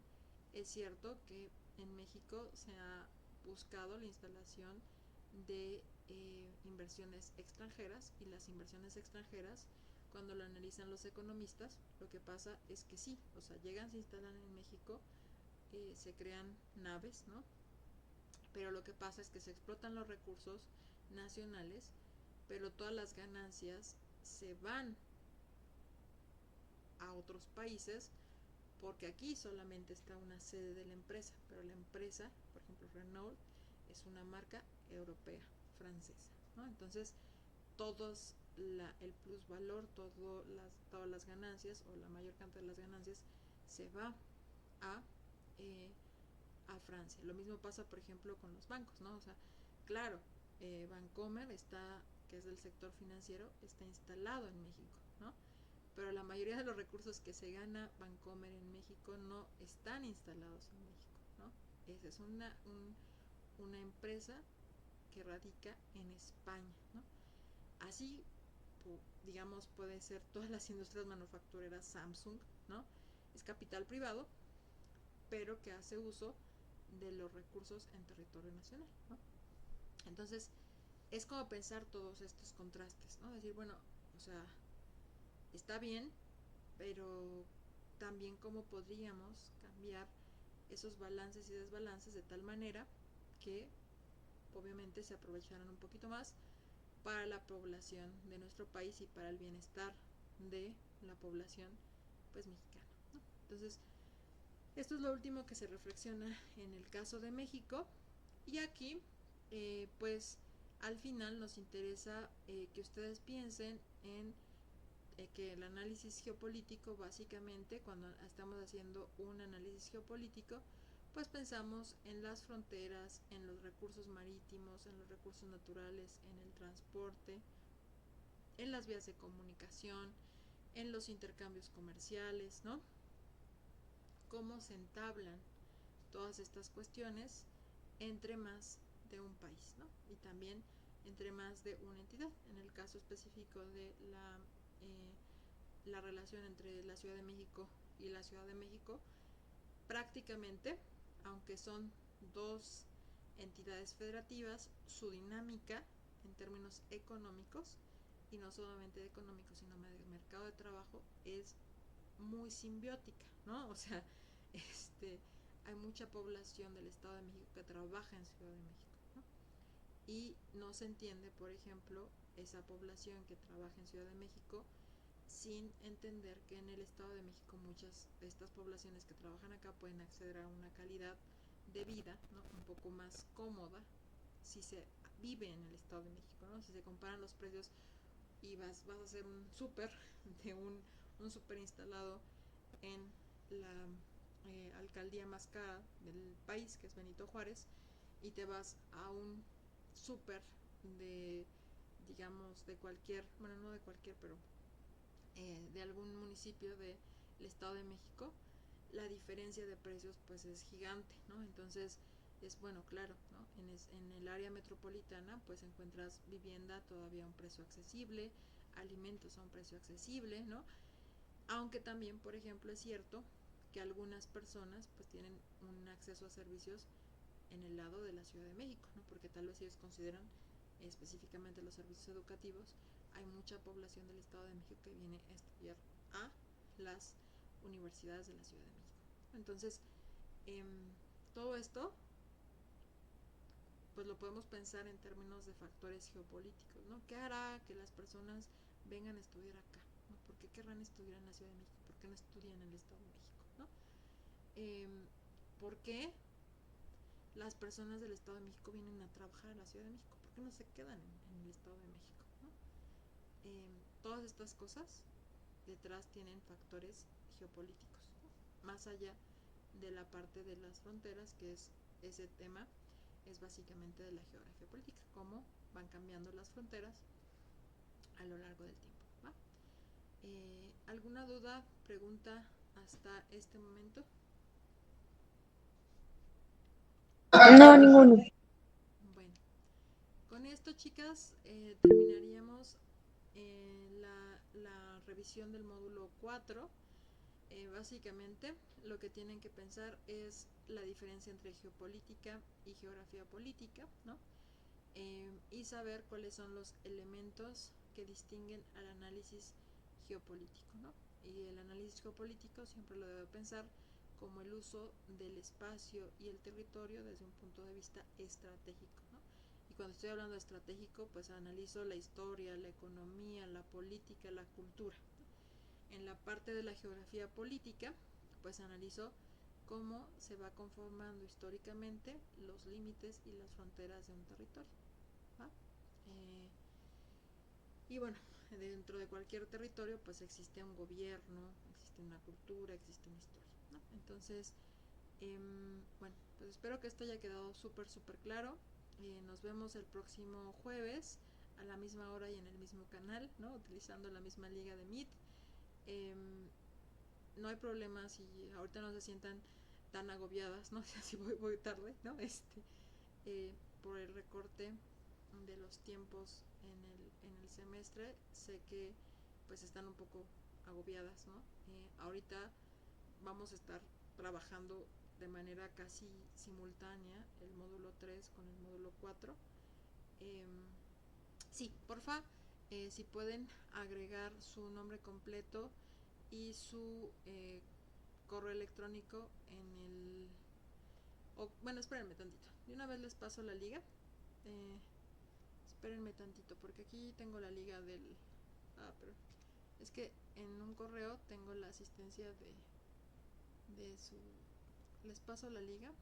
es cierto que en México se ha buscado la instalación de inversiones extranjeras y las inversiones extranjeras, cuando lo analizan los economistas, lo que pasa es que sí, o sea, llegan, se instalan en México, se crean naves, ¿no? Pero lo que pasa es que se explotan los recursos nacionales, pero todas las ganancias se van a otros países porque aquí solamente está una sede de la empresa, pero la empresa, por ejemplo Renault, es una marca europea, francesa, ¿no? Entonces el plusvalor, todas las ganancias o la mayor cantidad de las ganancias se va a, eh, a Francia. Lo mismo pasa, por ejemplo, con los bancos, ¿no? O sea, claro, Bancomer que es del sector financiero, está instalado en México, ¿no? Pero la mayoría de los recursos que se gana Bancomer en México no están instalados en México, ¿no? Esa es una empresa que radica en España, ¿no? Así, digamos, puede ser todas las industrias manufactureras Samsung, ¿no? Es capital privado, pero que hace uso de los recursos en territorio nacional, ¿no? Entonces, es como pensar todos estos contrastes, ¿no? Decir, bueno, o sea, está bien, pero también cómo podríamos cambiar esos balances y desbalances de tal manera que obviamente se aprovecharan un poquito más para la población de nuestro país y para el bienestar de la población pues mexicana, ¿no? Entonces, esto es lo último que se reflexiona en el caso de México y aquí pues al final nos interesa que ustedes piensen en que el análisis geopolítico básicamente cuando estamos haciendo un análisis geopolítico pues pensamos en las fronteras, en los recursos marítimos, en los recursos naturales, en el transporte, en las vías de comunicación, en los intercambios comerciales, ¿no? Cómo se entablan todas estas cuestiones entre más de un país, ¿no? Y también entre más de una entidad. En el caso específico de la relación entre la Ciudad de México y la Ciudad de México, prácticamente, aunque son dos entidades federativas, su dinámica en términos económicos, y no solamente económicos, sino de mercado de trabajo, es muy simbiótica, ¿no? O sea, hay mucha población del Estado de México que trabaja en Ciudad de México, ¿no? Y no se entiende, por ejemplo, esa población que trabaja en Ciudad de México sin entender que en el Estado de México muchas de estas poblaciones que trabajan acá pueden acceder a una calidad de vida, ¿no? Un poco más cómoda si se vive en el Estado de México, ¿no? Si se comparan los precios y vas a hacer un súper de un súper instalado en la alcaldía más cara del país, que es Benito Juárez, y te vas a un súper de, digamos, de cualquier, bueno, no de cualquier, pero de algún municipio del Estado de México, la diferencia de precios pues es gigante, ¿no? Entonces es bueno, claro, ¿no? En el área metropolitana pues encuentras vivienda todavía a un precio accesible, alimentos a un precio accesible, ¿no? Aunque también, por ejemplo, es cierto que algunas personas pues tienen un acceso a servicios en el lado de la Ciudad de México, ¿no? Porque tal vez ellos consideran específicamente los servicios educativos. Hay mucha población del Estado de México que viene a estudiar a las universidades de la Ciudad de México. Entonces, todo esto pues lo podemos pensar en términos de factores geopolíticos, ¿no? ¿Qué hará que las personas vengan a estudiar acá? ¿No? ¿Por qué querrán estudiar en la Ciudad de México? ¿Por qué no estudian en el Estado de México? ¿No? ¿Por qué las personas del Estado de México vienen a trabajar a la Ciudad de México? ¿Por qué no se quedan en el Estado de México? ¿No? Todas estas cosas detrás tienen factores geopolíticos, ¿no? Más allá de la parte de las fronteras, que es ese tema, es básicamente de la geografía política, cómo van cambiando las fronteras a lo largo del tiempo, ¿va? ¿Alguna duda, pregunta hasta este momento? No, ninguno. Bueno, con esto, chicas, terminaríamos la revisión del módulo 4. Básicamente, lo que tienen que pensar es la diferencia entre geopolítica y geografía política, ¿no? Y saber cuáles son los elementos que distinguen al análisis geopolítico, ¿no? Y el análisis geopolítico siempre lo debo pensar como el uso del espacio y el territorio desde un punto de vista estratégico, ¿no? Y cuando estoy hablando de estratégico, pues analizo la historia, la economía, la política, la cultura. En la parte de la geografía política, pues analizo cómo se va conformando históricamente los límites y las fronteras de un territorio, ¿va? Y bueno, dentro de cualquier territorio pues existe un gobierno, existe una cultura, existe una historia, ¿no? Entonces, bueno, pues espero que esto haya quedado súper claro. Nos vemos el próximo jueves a la misma hora y en el mismo canal, ¿no? Utilizando la misma liga de Meet. No hay problema si ahorita no se sientan tan agobiadas, ¿no? Si voy tarde, ¿no? Por el recorte de los tiempos en el semestre, sé que pues están un poco agobiadas, ¿no? Ahorita vamos a estar trabajando de manera casi simultánea el módulo 3 con el módulo 4. Sí, porfa, si pueden agregar su nombre completo y su correo electrónico en el... bueno, espérenme tantito. De una vez les paso la liga. Espérenme tantito, porque aquí tengo la liga del... pero es que en un correo tengo la asistencia de su... Les paso la liga,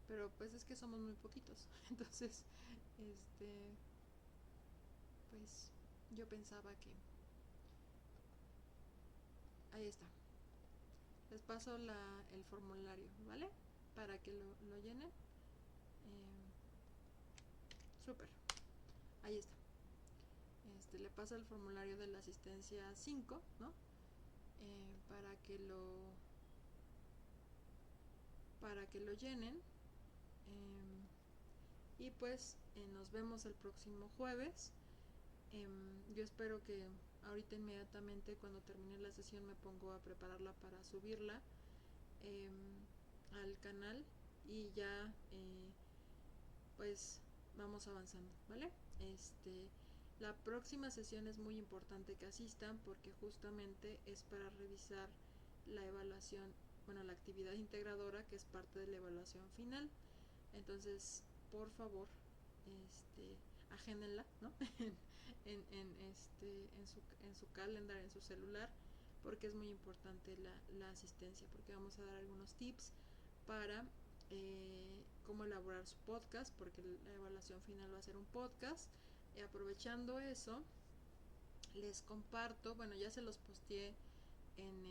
pero pues es que somos muy poquitos. Entonces, pues yo pensaba que... Ahí está. Les paso el formulario, ¿vale? para que lo llenen. Súper, ahí está. Le pasa el formulario de la asistencia 5, ¿no? Para que lo llenen. Y pues nos vemos el próximo jueves. Yo espero que ahorita inmediatamente cuando termine la sesión me pongo a prepararla para subirla al canal y ya pues vamos avanzando, ¿vale? La próxima sesión es muy importante que asistan porque justamente es para revisar la evaluación, bueno, la actividad integradora que es parte de la evaluación final. Entonces, por favor, agéndenla, ¿no? en su calendar, en su celular, porque es muy importante la asistencia, porque vamos a dar algunos tips para cómo elaborar su podcast, porque la evaluación final va a ser un podcast. Aprovechando eso, les comparto, bueno, ya se los posteé en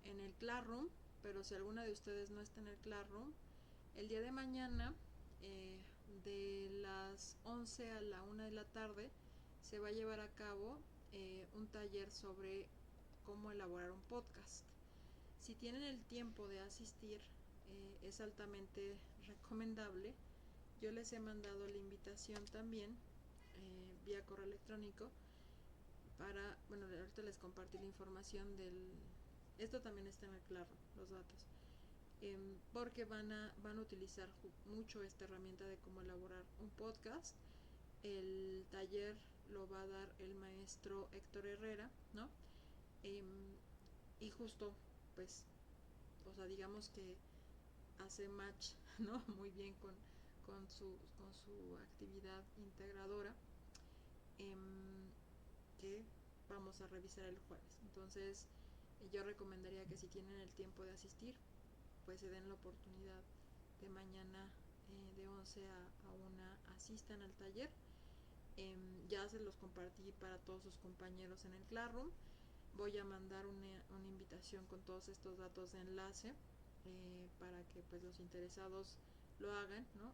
el Classroom, pero si alguna de ustedes no está en el Classroom, el día de mañana de las 11 a la 1 de la tarde se va a llevar a cabo un taller sobre cómo elaborar un podcast. Si tienen el tiempo de asistir, es altamente recomendable. Yo les he mandado la invitación también vía correo electrónico para, bueno, ahorita les compartí la información esto también está en el Claro, los datos, porque van a utilizar mucho esta herramienta de cómo elaborar un podcast. El taller lo va a dar el maestro Héctor Herrera, ¿no? Y justo, pues, o sea, digamos que hace match, ¿no? Muy bien con su actividad integradora, que vamos a revisar el jueves. Entonces, yo recomendaría que si tienen el tiempo de asistir, pues se den la oportunidad de mañana de 11 a 1 asistan al taller. Ya se los compartí para todos sus compañeros en el Classroom. Voy a mandar una invitación con todos estos datos de enlace para que pues los interesados lo hagan, ¿no?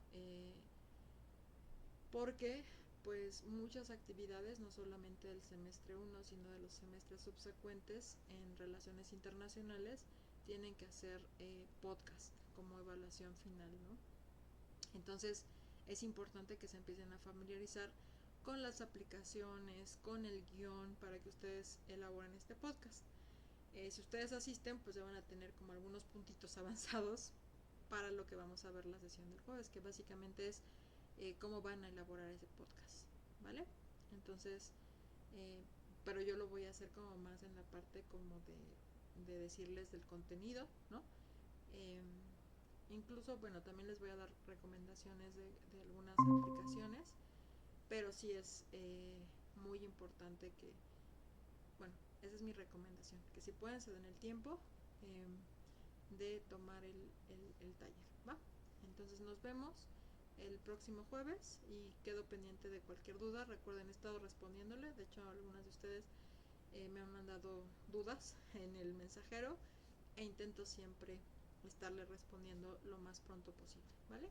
Porque pues muchas actividades, no solamente del semestre 1, sino de los semestres subsecuentes en relaciones internacionales, tienen que hacer podcast como evaluación final, ¿no? Entonces es importante que se empiecen a familiarizar con las aplicaciones, con el guión, para que ustedes elaboren este podcast. Si ustedes asisten, pues ya van a tener como algunos puntitos avanzados para lo que vamos a ver la sesión del jueves, que básicamente es cómo van a elaborar ese podcast, ¿vale? Entonces, pero yo lo voy a hacer como más en la parte como de decirles del contenido, ¿no? Incluso, bueno, también les voy a dar recomendaciones de algunas aplicaciones, pero sí es muy importante que, bueno, esa es mi recomendación, que si pueden se den el tiempo de tomar el taller, ¿va? Entonces nos vemos el próximo jueves y quedo pendiente de cualquier duda. Recuerden, he estado respondiéndole, de hecho algunas de ustedes me han mandado dudas en el mensajero e intento siempre estarle respondiendo lo más pronto posible, ¿vale?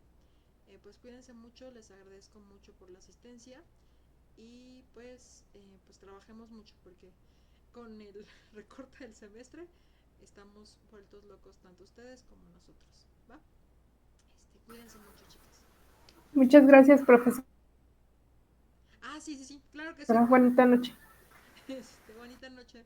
Pues cuídense mucho, les agradezco mucho por la asistencia y pues trabajemos mucho porque con el recorte del semestre estamos vueltos locos tanto ustedes como nosotros, ¿va? Cuídense mucho, chicas. Muchas gracias, profesora. Sí, claro que sí. Bonita noche. Bonita noche.